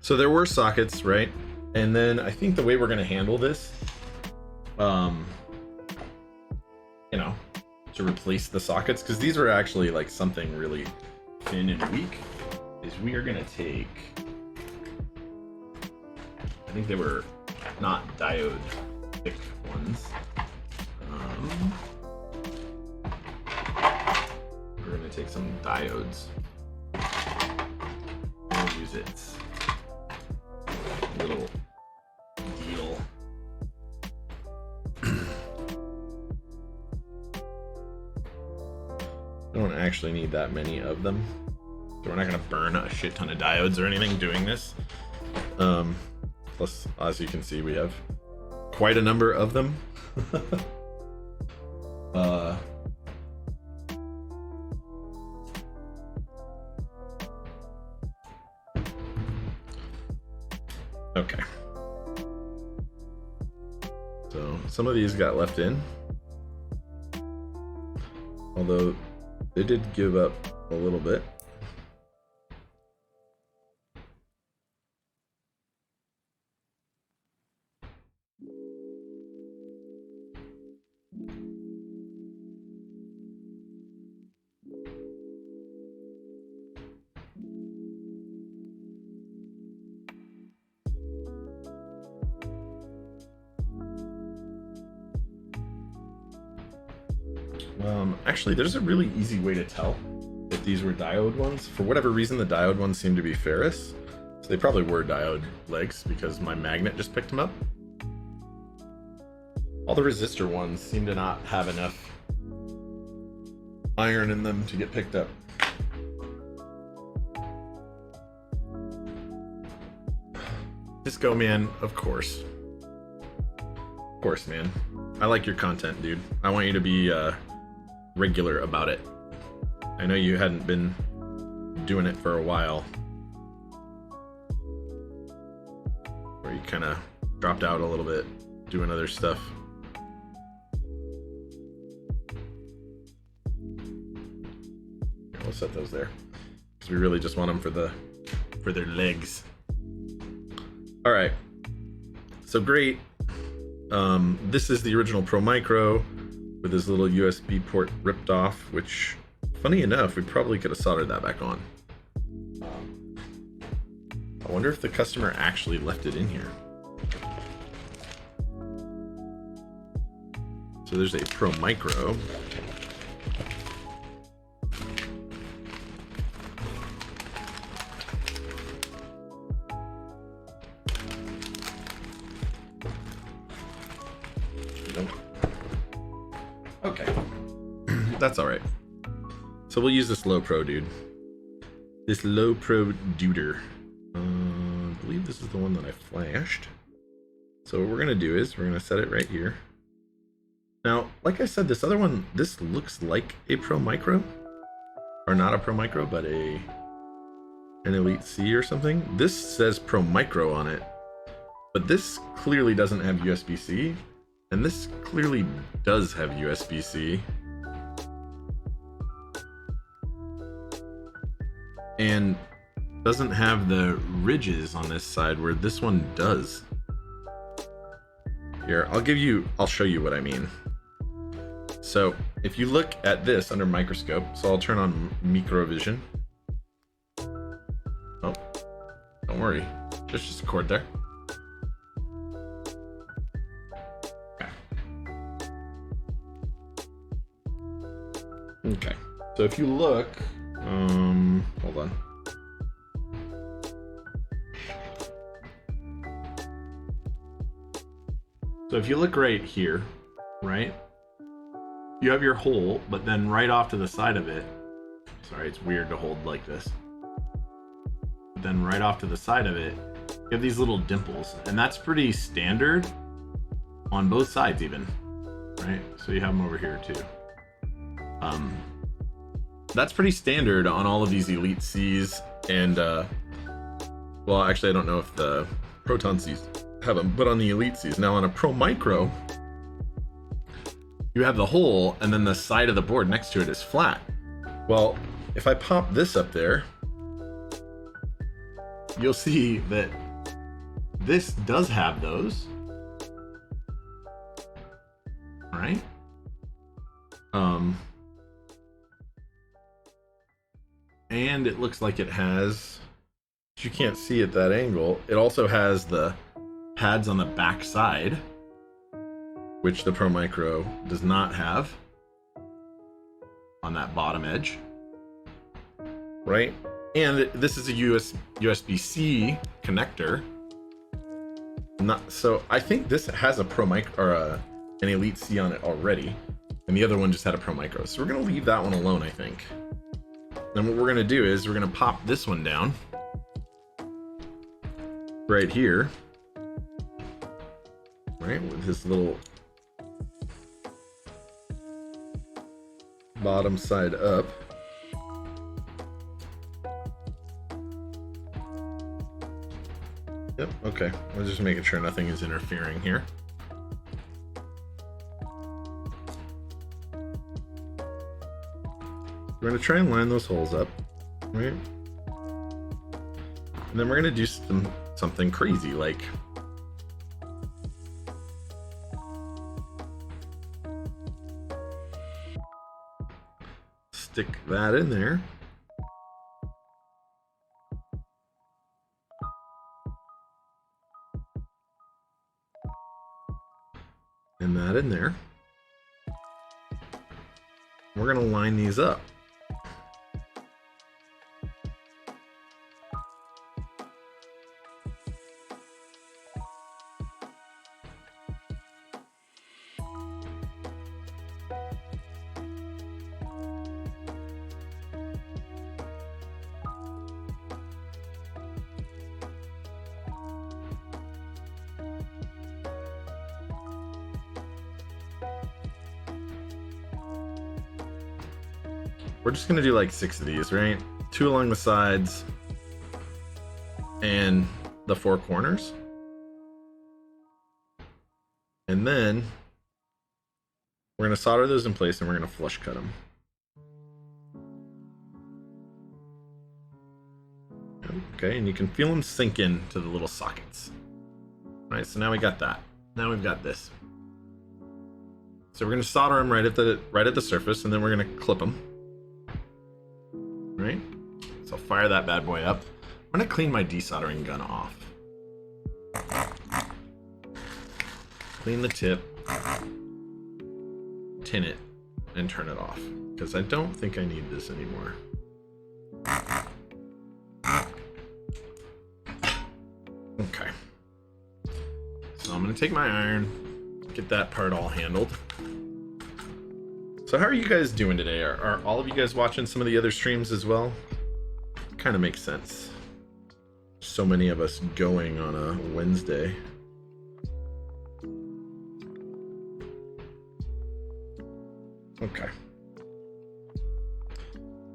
So there were sockets, right? And then I think the way we're going to handle this, you know, to replace the sockets, because these were actually like something really thin and weak, is we are going to take, I think they were not diode thick ones. We're going to take some diodes. We'll use its little deal. I don't actually need that many of them, so we're not going to burn a shit ton of diodes or anything doing this. Plus, as you can see, we have quite a number of them. Okay. So some of these got left in, although they did give up a little bit. Actually, there's a really easy way to tell if these were diode ones. For whatever reason, the diode ones seem to be ferrous. So they probably were diode legs because my magnet just picked them up. All the resistor ones seem to not have enough iron in them to get picked up. Disco Man, of course. Of course, man. I like your content, dude. I want you to be regular about it. I know you hadn't been doing it for a while, or you kind of dropped out a little bit doing other stuff. We'll set those there because we really just want them for their legs. All right, so great. This is the original Pro Micro with his little USB port ripped off, which, funny enough, we probably could have soldered that back on. I wonder if the customer actually left it in here. So there's a Pro Micro. Okay, that's all right. So we'll use this low pro dude. This low pro duder. I believe this is the one that I flashed. So what we're gonna do is we're gonna set it right here. Now, like I said, this other one, this looks like a Pro Micro, or not a Pro Micro, but an Elite C or something. This says Pro Micro on it, but this clearly doesn't have USB-C. And this clearly does have USB-C. And doesn't have the ridges on this side where this one does. Here, I'll show you what I mean. So if you look at this under microscope, so I'll turn on microvision. Oh, don't worry, there's just a cord there. Okay, so if you look, hold on. So if you look right here, right, you have your hole, but then right off to the side of it, sorry, it's weird to hold like this. But then right off to the side of it, you have these little dimples, and that's pretty standard on both sides even, right? So you have them over here too. That's pretty standard on all of these Elite Cs, and well, actually I don't know if the Proton Cs have them, but on the Elite Cs. Now on a Pro Micro, you have the hole, and then the side of the board next to it is flat. Well, if I pop this up there, you'll see that this does have those. All right. And it looks like it has, you can't see at that angle, it also has the pads on the back side, which the Pro Micro does not have on that bottom edge, right? And this is a USB-C connector. So I think this has a Pro Micro or an Elite C on it already, and the other one just had a Pro Micro. So we're gonna leave that one alone, I think. Then what we're gonna do is we're gonna pop this one down right here, right, with this little bottom side up. Yep, okay. We're just making sure nothing is interfering here. We're gonna try and line those holes up, right? And then we're gonna do something crazy, like stick that in there. And that in there. We're gonna line these up. We're just gonna do like 6 of these, right? 2 along the sides and the 4 corners. And then we're gonna solder those in place and we're gonna flush cut them. Okay, and you can feel them sink in to the little sockets. All right, so now we got that. Now we've got this. So we're gonna solder them right at the surface, and then we're gonna clip them. Right? So I'll fire that bad boy up. I'm gonna clean my desoldering gun off. Clean the tip, tin it, and turn it off, because I don't think I need this anymore. Okay. So I'm gonna take my iron, get that part all handled. So how are you guys doing today? Are all of you guys watching some of the other streams as well? Kind of makes sense. So many of us going on a Wednesday. Okay.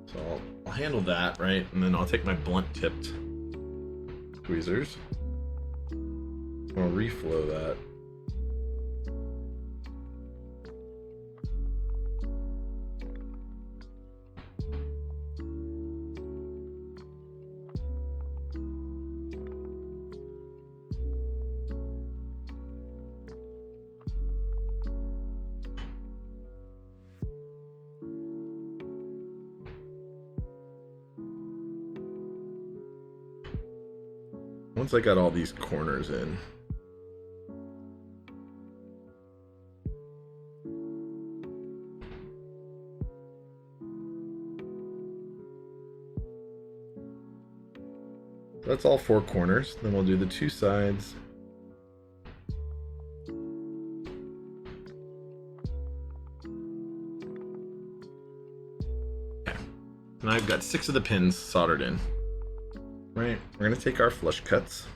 So I'll handle that, right? And then I'll take my blunt tipped tweezers. I'll reflow that. Once I got all these corners in, that's all 4 corners. Then we'll do the 2 sides. Okay. And I've got 6 of the pins soldered in. Right, we're gonna take our flush cuts.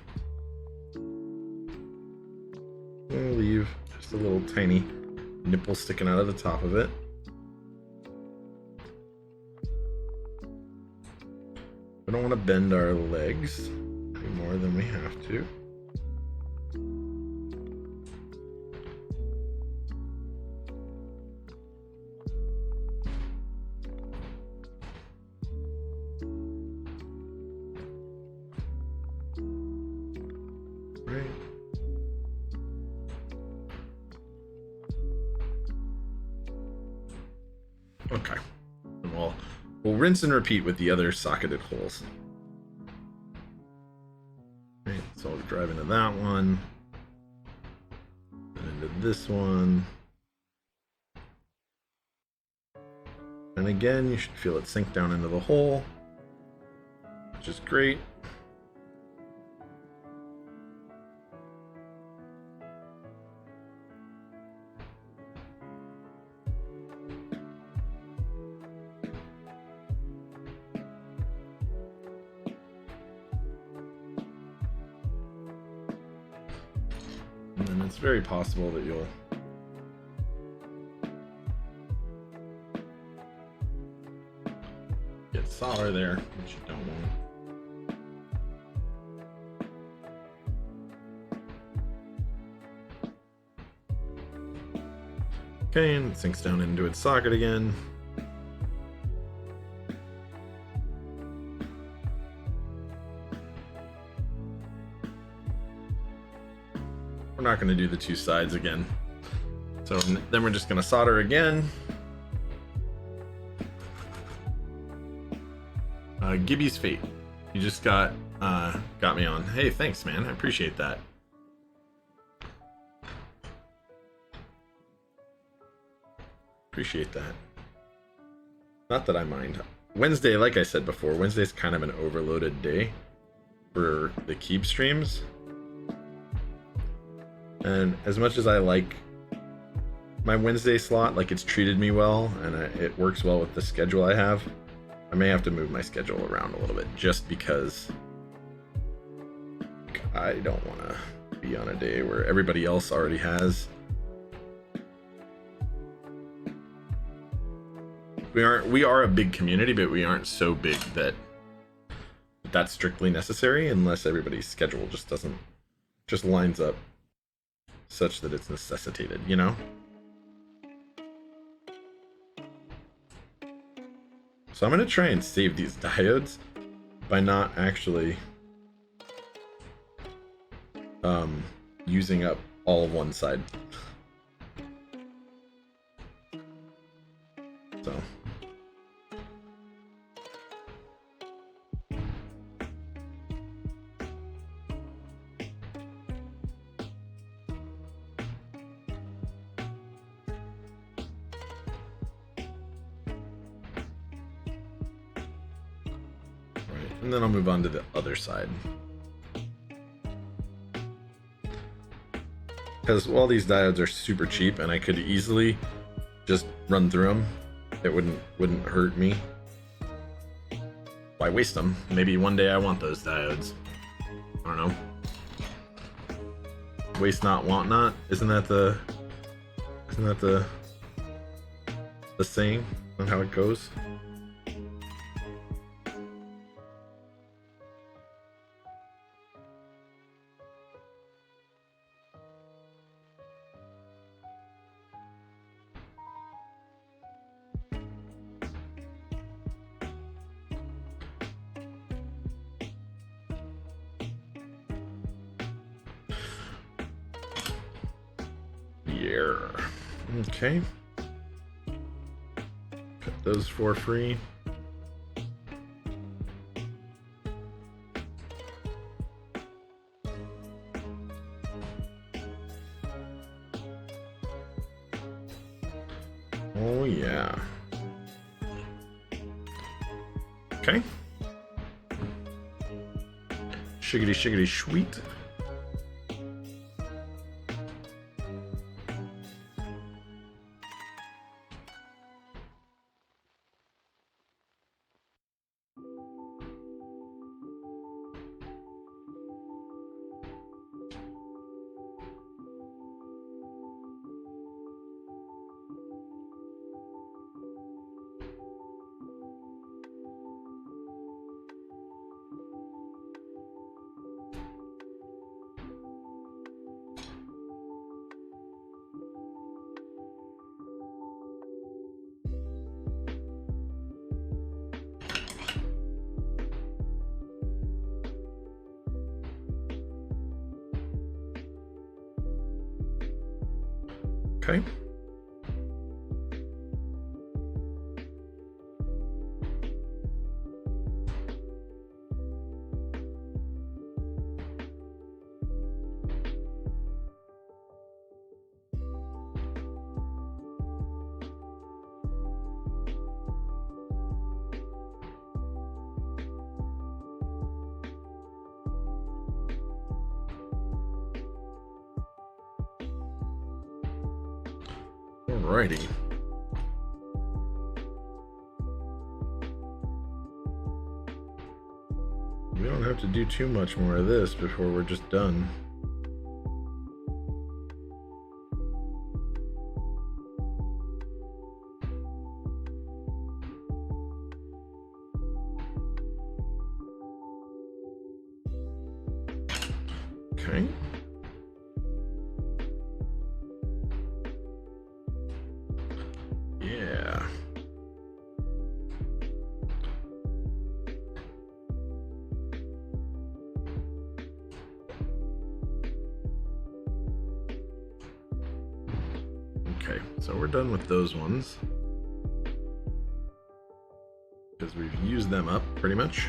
We'll leave just a little tiny nipple sticking out of the top of it. We don't want to bend our legs any more than we have to. Okay. And we'll rinse and repeat with the other socketed holes. Right, so I'll drive into that one. And into this one. And again, you should feel it sink down into the hole, which is great. And then it's very possible that you'll get solder there, which you don't want. Okay, and it sinks down into its socket again. We're not going to do the two sides again. So then we're just going to solder again. Gibby's Fate. You just got me on. Hey, thanks, man. I appreciate that. Appreciate that. Not that I mind. Wednesday, like I said before, Wednesday's kind of an overloaded day for the keep streams. And as much as I like my Wednesday slot, like it's treated me well and it works well with the schedule I have, I may have to move my schedule around a little bit just because I don't want to be on a day where everybody else already has. We are a big community, but we aren't so big that that's strictly necessary unless everybody's schedule just lines up such that it's necessitated, you know? So I'm going to try and save these diodes by not actually using up all of one side. So and then I'll move on to the other side. Because while these diodes are super cheap and I could easily just run through them, it wouldn't hurt me. Why waste them? Maybe one day I want those diodes. I don't know. Waste not, want not. Isn't that the saying on how it goes? Okay. Cut those for free. Oh yeah. Okay. Shiggity shiggity sweet. Okay. Alrighty. We don't have to do too much more of this before we're just done. Okay. Yeah. Okay, so we're done with those ones because we've used them up pretty much.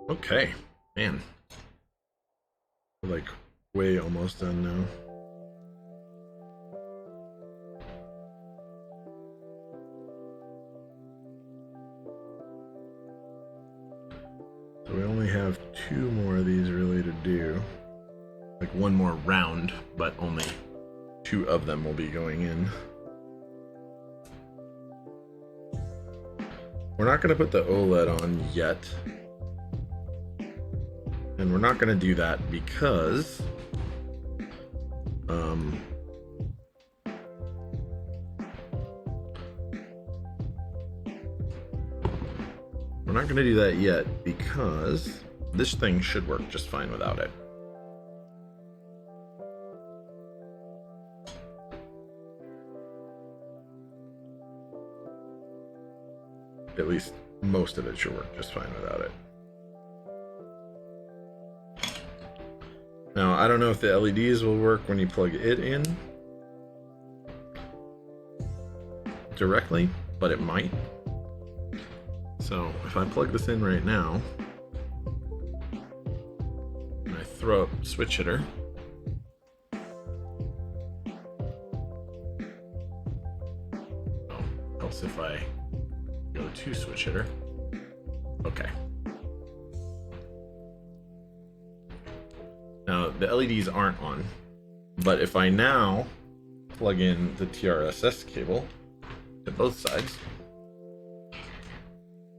Okay, man. We're like way almost done now. So we only have 2 more of these really to do. Like 1 more round, but only 2 of them will be going in. We're not going to put the OLED on yet. And we're not going to do that because we're not going to do that yet because this thing should work just fine without it. At least most of it should work just fine without it. Now, I don't know if the LEDs will work when you plug it in directly, but it might. So if I plug this in right now, and I throw up switch hitter, else if I go to switch hitter, okay. Now, the LEDs aren't on, but if I now plug in the TRSS cable to both sides,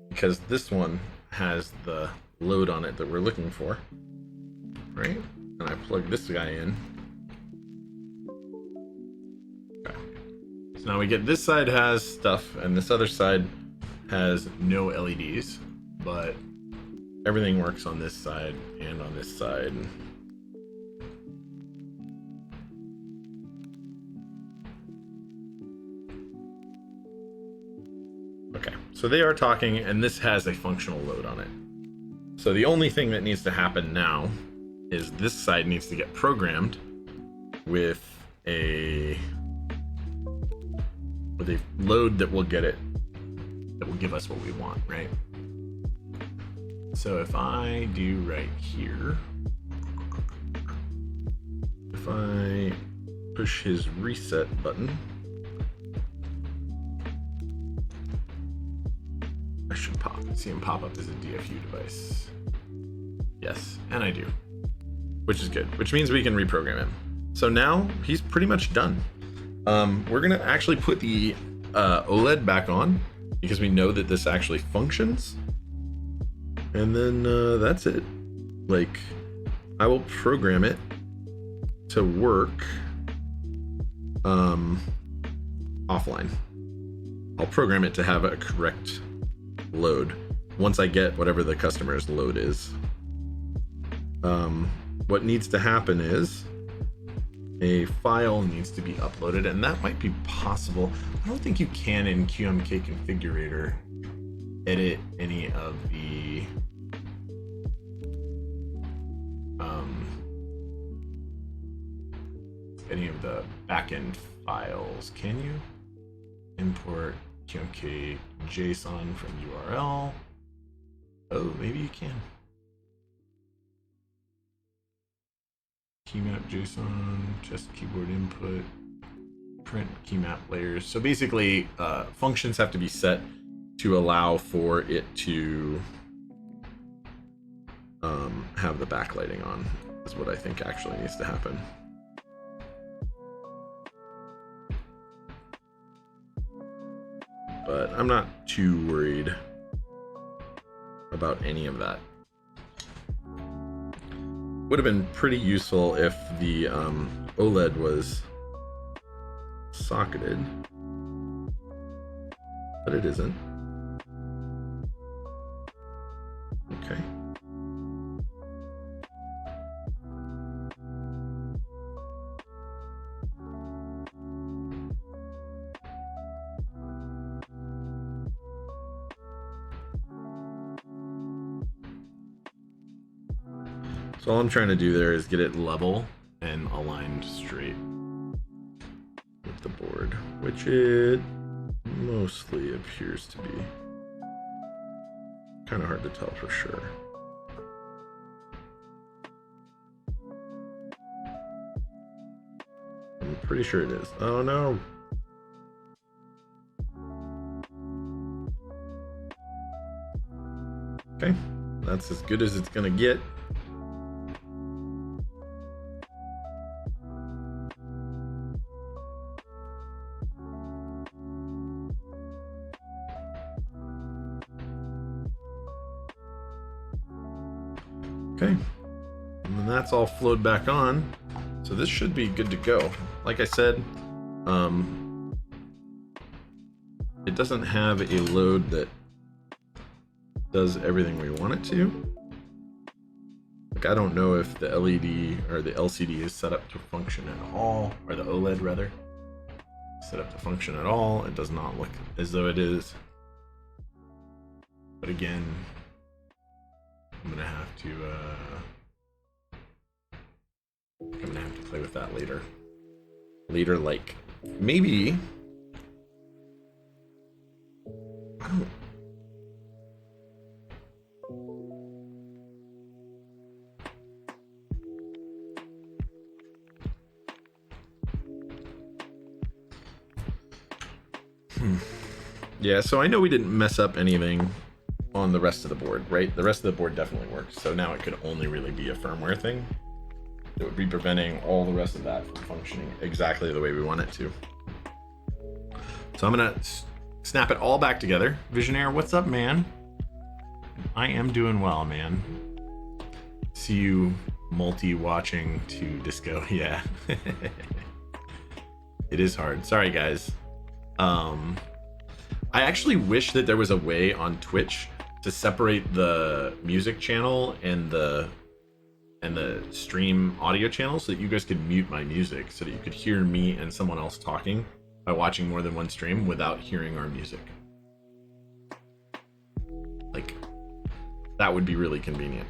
because this one has the load on it that we're looking for, right? And I plug this guy in. Okay. So now we get this side has stuff, and this other side has no LEDs, but everything works on this side and on this side. Okay, so they are talking, and this has a functional load on it. So the only thing that needs to happen now is this side needs to get programmed with a load that will get it, that will give us what we want, right? So if I do right here, if I push his reset button, I should see him pop up as a DFU device. Yes, and I do, which is good, which means we can reprogram him. So now he's pretty much done. We're gonna actually put the OLED back on because we know that this actually functions. And then that's it. Like, I will program it to work offline. I'll program it to have a correct load once I get whatever the customer's load is. What needs to happen is a file needs to be uploaded, and that might be possible. I don't think you can in QMK configurator edit any of the any of the backend files. Can you import QMK JSON from URL? Oh, maybe you can. Keymap JSON, test keyboard input, print keymap layers. So basically, functions have to be set to allow for it to have the backlighting on, is what I think actually needs to happen. But I'm not too worried about any of that. Would have been pretty useful if the OLED was socketed, but it isn't. Okay. So all I'm trying to do there is get it level and aligned straight with the board, which it mostly appears to be. Kind of hard to tell for sure. I'm pretty sure it is. Oh no. Okay, that's as good as it's gonna get. Okay, and then that's all flowed back on, so this should be good to go. Like I said, it doesn't have a load that does everything we want it to. Like, I don't know if the LED or the LCD is set up to function at all, or the OLED rather, set up to function at all. It does not look as though it is. But again, I'm gonna have to play with that later. Like maybe I don't. Yeah, so I know we didn't mess up anything on the rest of the board, right? The rest of the board definitely works. So now it could only really be a firmware thing. It would be preventing all the rest of that from functioning exactly the way we want it to. So I'm gonna snap it all back together. Visionaire, what's up, man? I am doing well, man. See you multi-watching to disco. Yeah. It is hard. Sorry, guys. I actually wish that there was a way on Twitch to separate the music channel and the stream audio channel so that you guys could mute my music so that you could hear me and someone else talking by watching more than one stream without hearing our music. Like, that would be really convenient.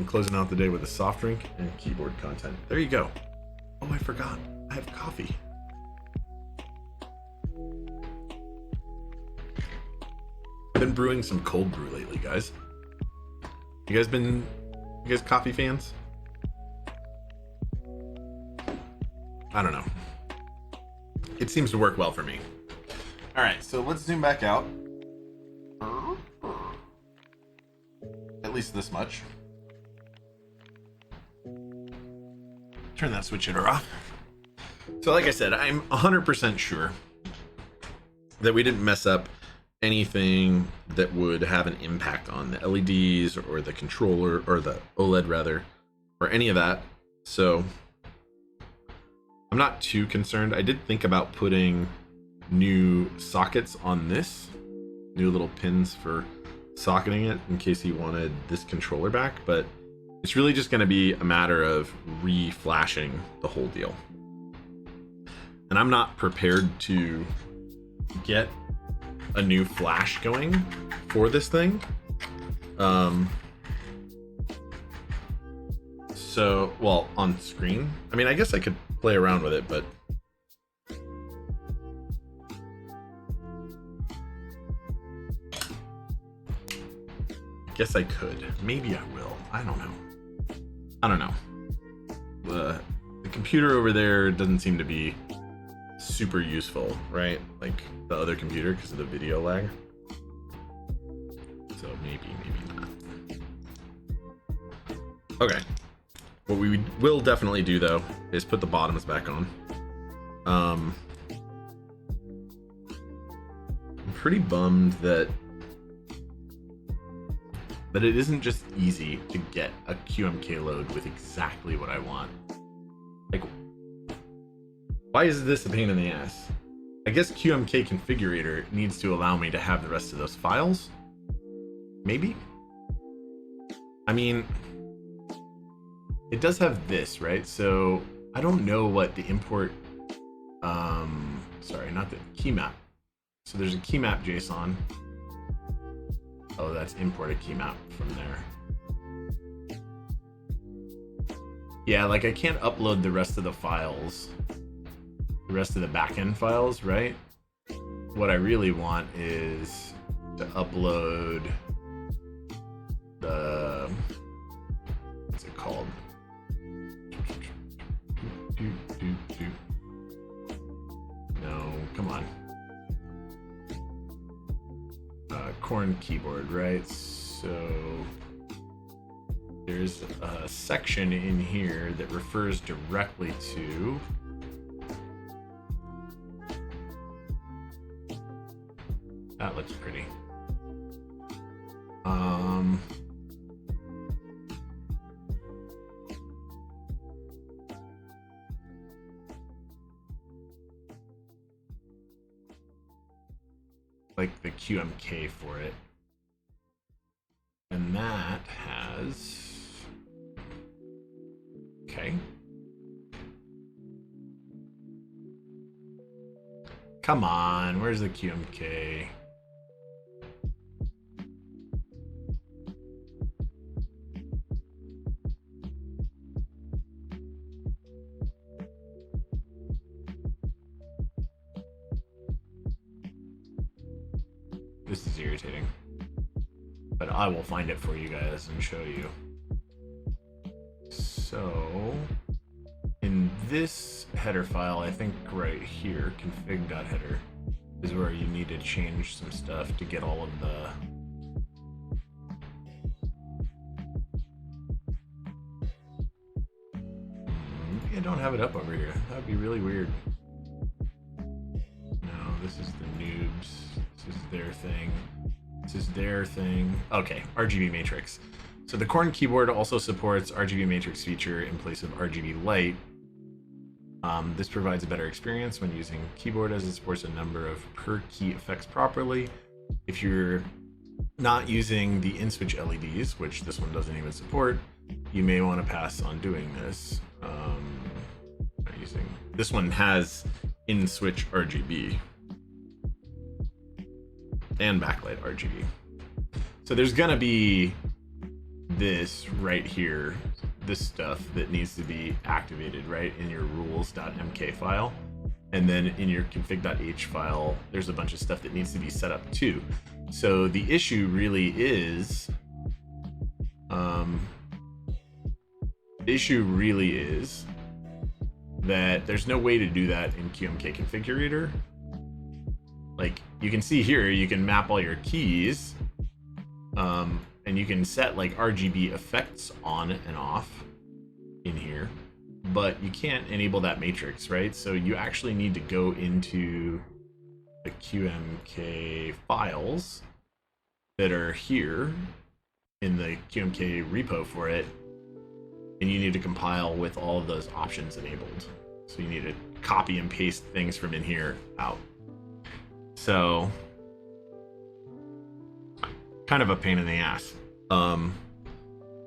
Closing out the day with a soft drink and keyboard content. There you go. Oh, I forgot. I have coffee. I've been brewing some cold brew lately, guys. You guys coffee fans? I don't know. It seems to work well for me. All right, so let's zoom back out. At least this much. Turn that switch hitter off. So like I said, I'm 100% sure that we didn't mess up anything that would have an impact on the LEDs or the controller or the OLED rather, or any of that. So I'm not too concerned. I did think about putting new sockets on this, new little pins for socketing it in case he wanted this controller back, but it's really just going to be a matter of re-flashing the whole deal. And I'm not prepared to get a new flash going So, well, on screen. I mean, I guess I could play around with it, but I guess I could. Maybe I will. I don't know. The computer over there doesn't seem to be super useful, right? Like the other computer because of the video lag. So maybe not. Okay. What we will definitely do though is put the bottoms back on. I'm pretty bummed that it isn't just easy to get a QMK load with exactly what I want. Like, why is this a pain in the ass? I guess QMK configurator needs to allow me to have the rest of those files. Maybe? I mean, it does have this, right? So I don't know what the import, sorry, not the key map. So there's a key map JSON. Oh, that's import a key map from there. Yeah, like I can't upload the rest of the files, the rest of the backend files, right? What I really want is to upload the, what's it called? No, come on. Corn keyboard, right? So there's a section in here that refers directly to that. Looks pretty. Like the QMK for it, and that has, okay, come on, where's the QMK? This is irritating, but I will find it for you guys and show you. So in this header file, I think right here, config.header is where you need to change some stuff to get all of the maybe I don't have it up over here. That would be really weird. No, this is the noobs. This is their thing. This is their thing. Okay, RGB matrix. So the Corn keyboard also supports RGB matrix feature in place of RGB light. This provides a better experience when using keyboard as it supports a number of per key effects properly. If you're not using the in-switch LEDs, which this one doesn't even support, you may want to pass on doing this. Not using this one has in-switch RGB and backlight RGB. So there's gonna be this right here, this stuff that needs to be activated right in your rules.mk file. And then in your config.h file, there's a bunch of stuff that needs to be set up too. So the issue really is, that there's no way to do that in QMK configurator. Like you can see here, you can map all your keys, and you can set like RGB effects on and off in here, but you can't enable that matrix, right? So you actually need to go into the QMK files that are here in the QMK repo for it, and you need to compile with all of those options enabled. So you need to copy and paste things from in here out. So kind of a pain in the ass.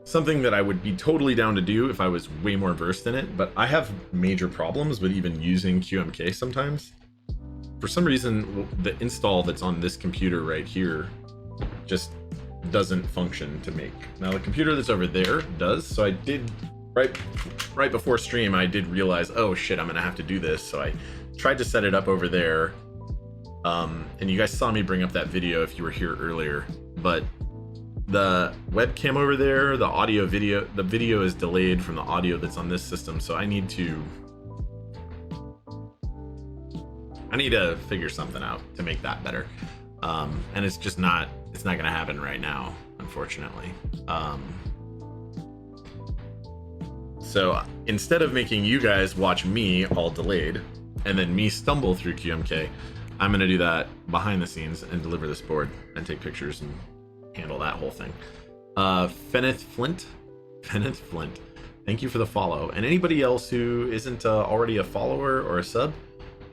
Something that I would be totally down to do if I was way more versed in it, but I have major problems with even using QMK sometimes. For some reason, the install that's on this computer right here just doesn't function to make. Now the computer that's over there does, so I did right before stream, I did realize, oh shit, I'm gonna have to do this. So I tried to set it up over there. And you guys saw me bring up that video if you were here earlier, but the webcam over there, the video is delayed from the audio that's on this system. So I need to figure something out to make that better. And it's not going to happen right now, unfortunately. So instead of making you guys watch me all delayed and then me stumble through QMK, I'm going to do that behind the scenes and deliver this board and take pictures and handle that whole thing. Fenneth Flint, thank you for the follow. And anybody else who isn't already a follower or a sub,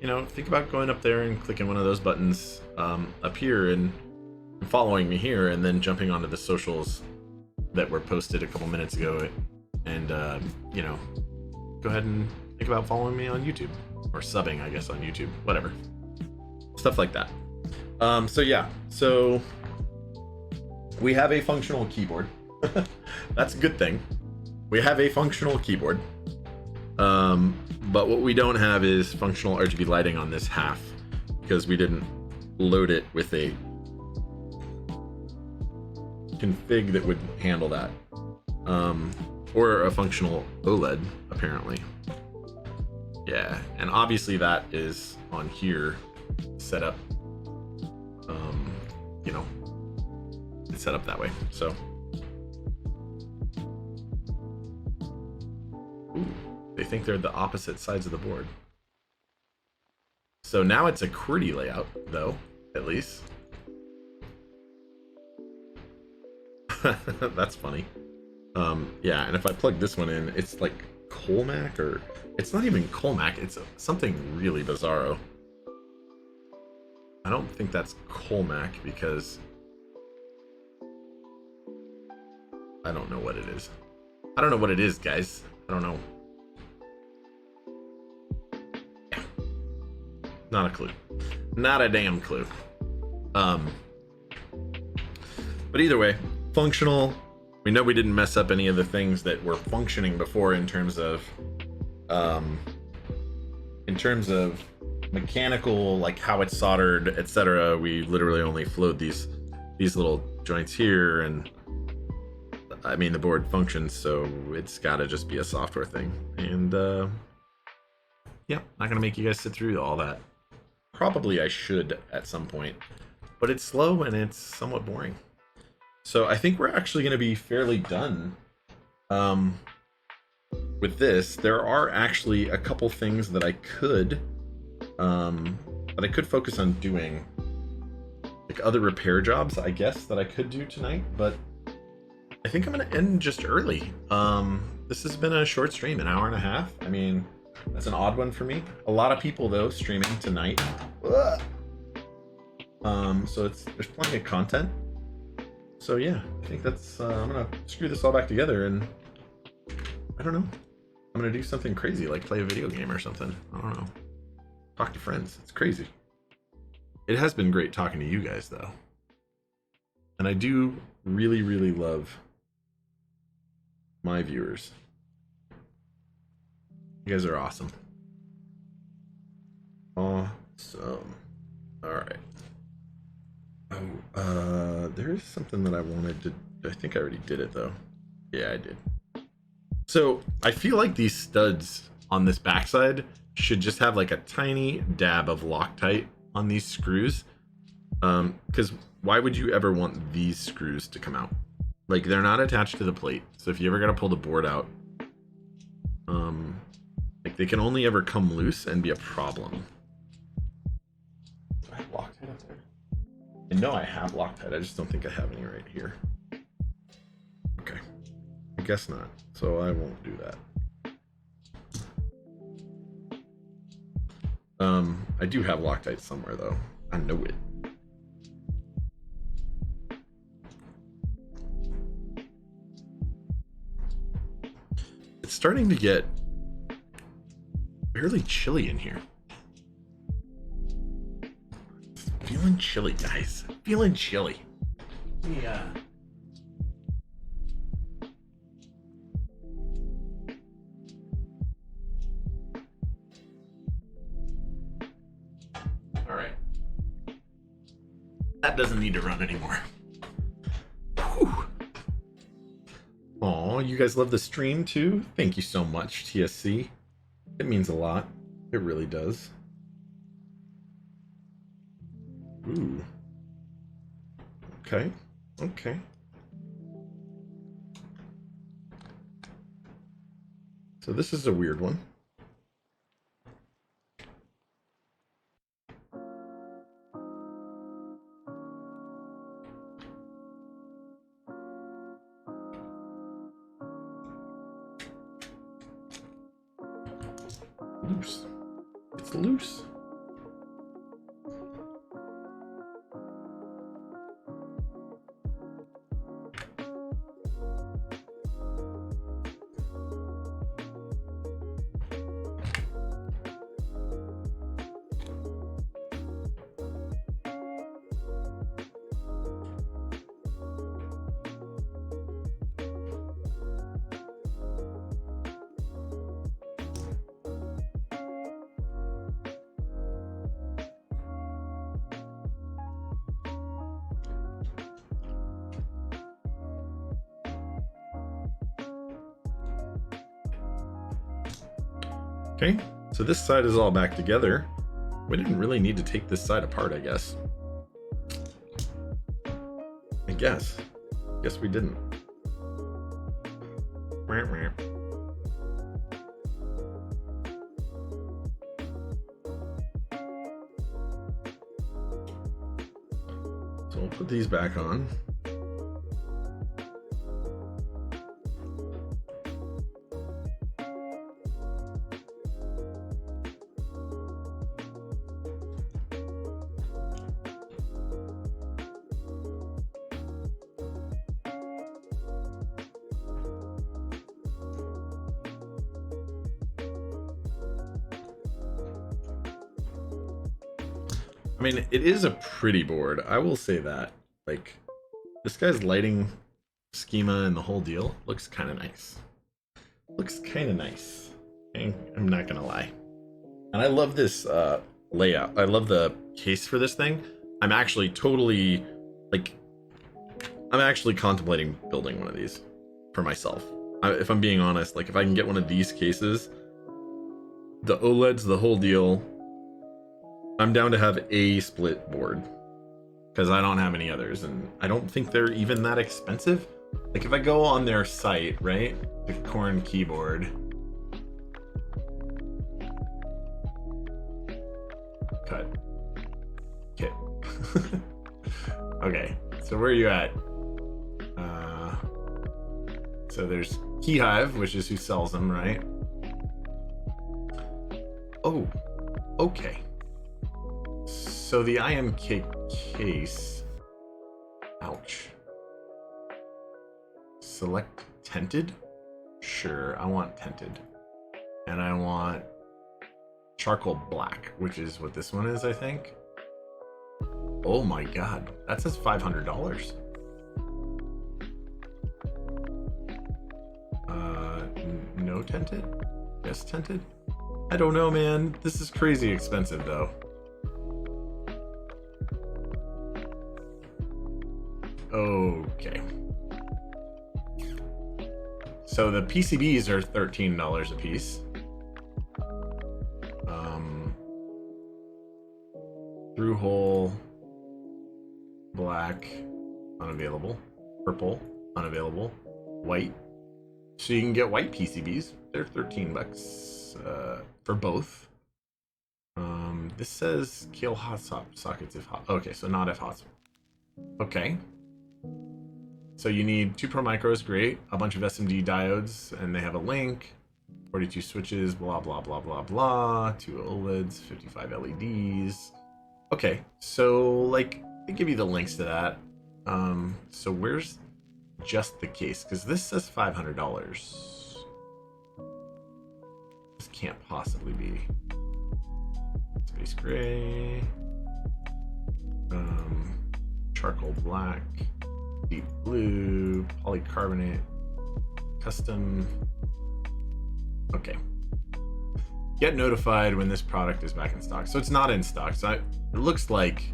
think about going up there and clicking one of those buttons up here and following me here, and then jumping onto the socials that were posted a couple minutes ago, and go ahead and think about following me on YouTube, or subbing, I guess, on YouTube, whatever, stuff like that. So we have a functional keyboard. That's a good thing. We have a functional keyboard. But what we don't have is functional RGB lighting on this half, because we didn't load it with a config that would handle that. Or a functional OLED, apparently. Yeah, and obviously that is on here set up, it's set up that way, so. Ooh. They think they're the opposite sides of the board. So now it's a QWERTY layout, though, at least. That's funny. Yeah, and if I plug this one in, it's like Colmac, or it's not even Colmac, it's something really bizarro. I don't think that's Colmac, because I don't know what it is. I don't know what it is, guys. I don't know. Not a clue. Not a damn clue. But either way, functional. We know we didn't mess up any of the things that were functioning before in terms of mechanical, like how it's soldered, etc. We literally only flowed these little joints here, and I mean the board functions, so it's got to just be a software thing. And yeah, not gonna make you guys sit through all that. Probably I should at some point, but it's slow and it's somewhat boring. So I think we're actually going to be fairly done with this. There are actually a couple things that I could focus on doing, like other repair jobs, I guess, that I could do tonight, but I think I'm going to end just early. This has been a short stream, an hour and a half. I mean, that's an odd one for me. A lot of people, though, streaming tonight. So there's plenty of content. So yeah, I think that's I'm gonna screw this all back together, and I don't know. I'm gonna do something crazy, like play a video game or something. I don't know. Talk to friends. It's crazy. It has been great talking to you guys, though. And I do really, really love my viewers. You guys are awesome. Awesome. All right. Oh, there's something that I wanted to. I think I already did it though. Yeah, I did. So I feel like these studs on this backside should just have like a tiny dab of Loctite on these screws. Because why would you ever want these screws to come out? Like, they're not attached to the plate. So if you ever gotta pull the board out, like they can only ever come loose and be a problem. Do I have Loctite up there? I know I have Loctite, I just don't think I have any right here. Okay, I guess not, so I won't do that. I do have Loctite somewhere though, I know it. It's starting to get fairly chilly in here. Feeling chilly, guys. Feeling chilly. Yeah. doesn't need to run anymore. Oh, you guys love the stream too? Thank you so much, TSC. It means a lot. It really does. Ooh. Okay. Okay. So this is a weird one. Loose. It's loose. Okay, so this side is all back together. We didn't really need to take this side apart, I guess. I guess we didn't. So we'll put these back on. I mean, it is a pretty board. I will say that. Like, this guy's lighting schema and the whole deal looks kind of nice. Looks kind of nice. I'm not gonna lie. And I love this layout. I love the case for this thing. I'm actually totally, like, I'm actually contemplating building one of these for myself. If I'm being honest, like, if I can get one of these cases, the OLEDs, the whole deal, I'm down to have a split board because I don't have any others, and I don't think they're even that expensive. Like, if I go on their site, right, the Corn keyboard, cut, kit. Okay, so where are you at? So there's Keyhive, which is who sells them, right? Oh, okay. So the IMK case, ouch. Select tinted? Sure, I want tinted. And I want charcoal black, which is what this one is, I think. Oh my god, that says $500. No tinted? Yes, tinted? I don't know, man. This is crazy expensive, though. Okay. So the PCBs are $13 a piece. Through hole, black, unavailable. Purple, unavailable. White. So you can get white PCBs. They're $13 for both. This says kill hot sockets if hot. Okay, so not if hot. Okay. So you need 2 Pro Micros, great. A bunch of SMD diodes, and they have a link. 42 switches, blah, blah, blah, blah, blah. 2 OLEDs, 55 LEDs. Okay, so, like, they give you the links to that. So where's just the case? Because this says $500. This can't possibly be. Space gray. Charcoal black. Deep blue. Polycarbonate. Custom. Okay. Get notified when this product is back in stock. So it's not in stock. So it looks like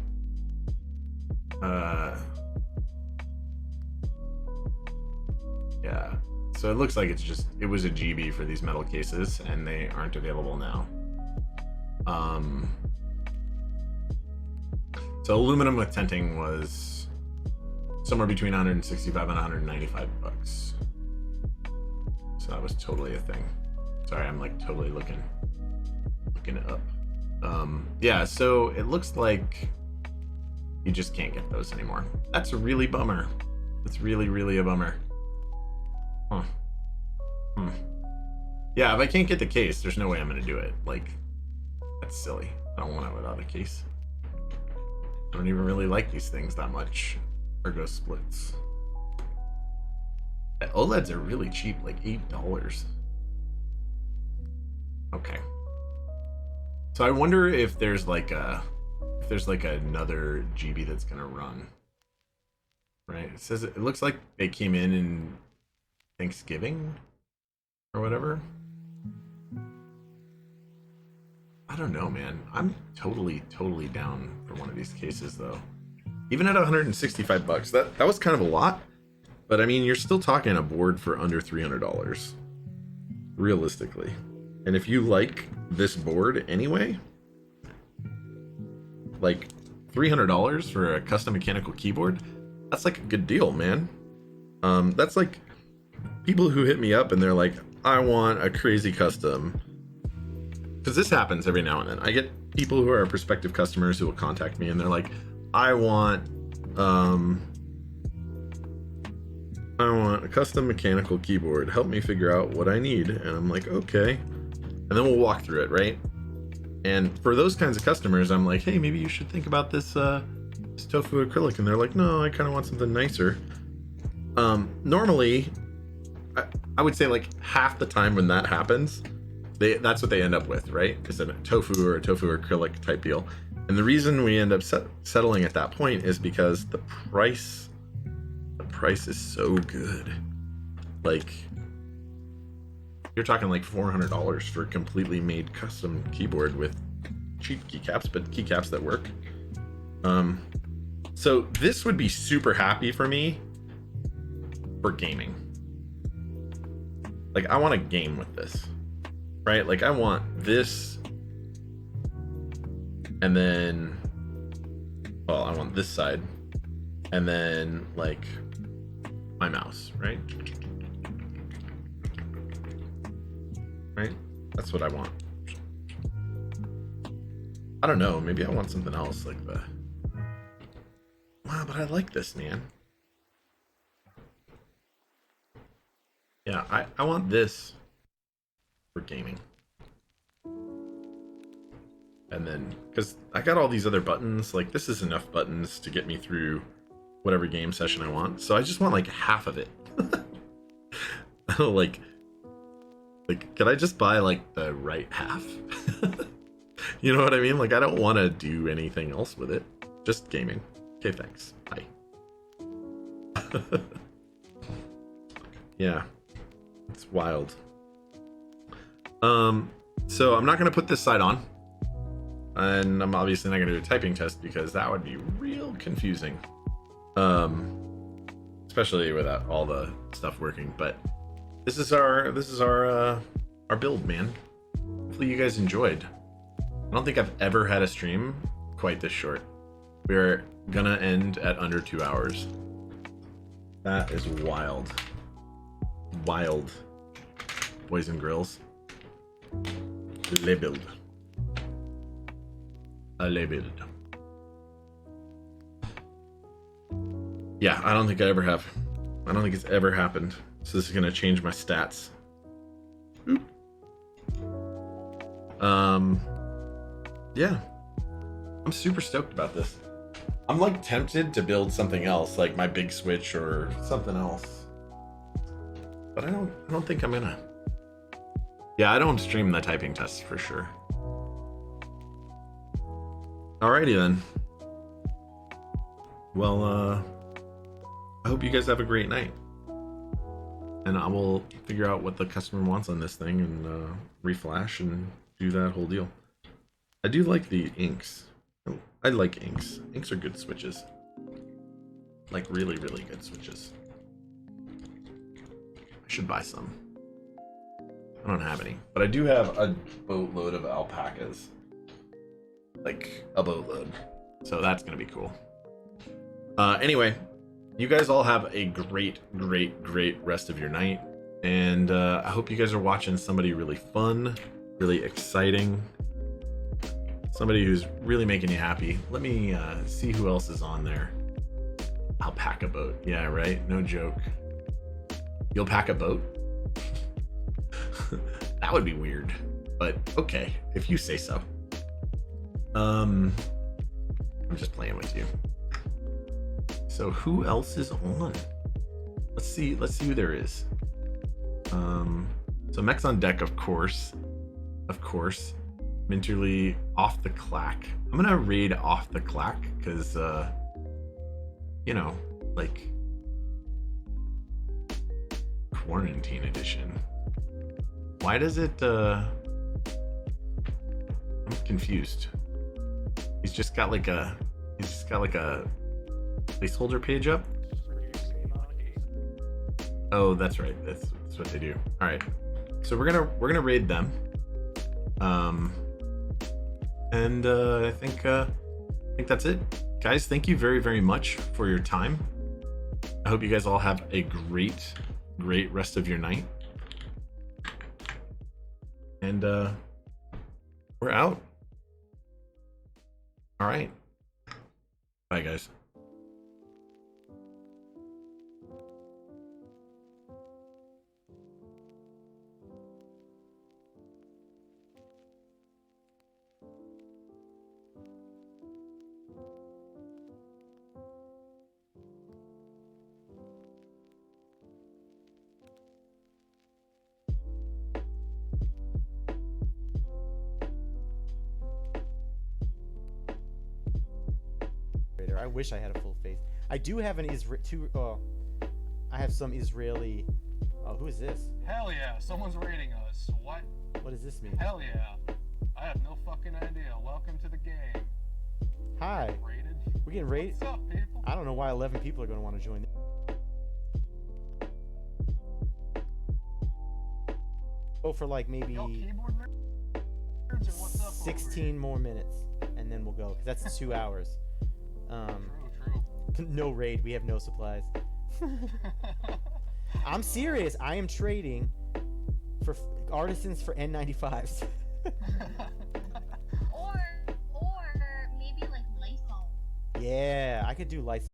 Yeah. So it looks like it was a GB for these metal cases, and they aren't available now. So aluminum with tenting was somewhere between 165 and 195 bucks. So that was totally a thing. Sorry, I'm like totally looking it up. Yeah, so it looks like you just can't get those anymore. That's a really bummer. That's really, really a bummer. Huh. Yeah, if I can't get the case, there's no way I'm gonna do it. Like, that's silly. I don't want it without a case. I don't even really like these things that much. Ergo splits. OLEDs are really cheap, like $8. Okay. So I wonder if there's like another GB that's gonna run. Right? It says it looks like they came in Thanksgiving or whatever. I don't know, man. I'm totally down for one of these cases though. Even at 165 bucks, that was kind of a lot. But I mean, you're still talking a board for under $300 realistically. And if you like this board anyway, like $300 for a custom mechanical keyboard, that's like a good deal, man. That's like people who hit me up and they're like, I want a crazy custom. Because this happens every now and then. I get people who are prospective customers who will contact me and they're like, I want a custom mechanical keyboard. Help me figure out what I need. And I'm like, okay. And then we'll walk through it, right? And for those kinds of customers, I'm like, hey, maybe you should think about this tofu acrylic. And they're like, no, I kind of want something nicer. Normally, I would say like half the time when that happens, that's what they end up with, right? Is a tofu or a tofu acrylic type deal. And the reason we end up settling at that point is because the price is so good. Like, you're talking like $400 for a completely made custom keyboard with cheap keycaps, but keycaps that work. So this would be super happy for me for gaming. Like, I want to game with this, right? Like, I want this, and then, well, I want this side, and then like my mouse, right? Right? That's what I want. I don't know, maybe I want something else like the... Wow, but I like this, man. Yeah, I want this for gaming. And then, because I got all these other buttons, like this is enough buttons to get me through whatever game session I want. So I just want like half of it. I don't like, could I just buy like the right half? You know what I mean? Like, I don't want to do anything else with it. Just gaming. Okay, thanks. Bye. Yeah. It's wild. So I'm not going to put this side on. And I'm obviously not going to do a typing test because that would be real confusing. Especially without all the stuff working. But this is our build, man. Hopefully you guys enjoyed. I don't think I've ever had a stream quite this short. We're gonna end at under 2 hours. That is wild. Wild. Boys and grills. Labeled. Labeled. Yeah, I don't think I ever have. I don't think it's ever happened. So this is gonna change my stats. Oop. Yeah. I'm super stoked about this. I'm like tempted to build something else, like my big switch or something else. But I don't think I'm gonna. Yeah, I don't stream the typing tests for sure. Alrighty then. Well, I hope you guys have a great night. And I will figure out what the customer wants on this thing and reflash and do that whole deal. I do like the inks. I like inks. Inks are good switches. Like really, really good switches. I should buy some. I don't have any, but I do have a boatload of alpacas. Like a boatload. So that's gonna be cool. Anyway, you guys all have a great, great, great rest of your night. And I hope you guys are watching somebody really fun, really exciting. Somebody who's really making you happy. Let me see who else is on there. Alpaca boat. Yeah, right? No joke. You'll pack a boat? That would be weird. But okay, if you say so. I'm just playing with you. So who else is on? Let's see who there is. So Mech's on deck, of course. Minterly off the clack. I'm gonna raid off the clack because you know, like quarantine edition. Why does it I'm confused. He's just got like a placeholder page up. Oh, that's right. That's what they do. All right. So we're gonna raid them. And I think that's it. Guys, thank you very, very much for your time. I hope you guys all have a great, great rest of your night. And we're out. All right. Bye, guys.
I wish I had a full face. I do have an I have some Israeli. Oh, who is this?
Hell yeah, someone's raiding us. What?
What does this mean?
Hell yeah. I have no fucking idea. Welcome to the gang.
Hi.
Raided?
We're getting raided?
What's up, people?
I don't know why 11 people are going to want to join. Go for like maybe
Yo, keyboard nerds, or what's up
16 more minutes, and then we'll go. 'Cause that's 2 hours.
True.
No raid. We have no supplies. I'm serious. I am trading for artisans for N95s.
or maybe like Lysol.
Yeah, I could do Lysol.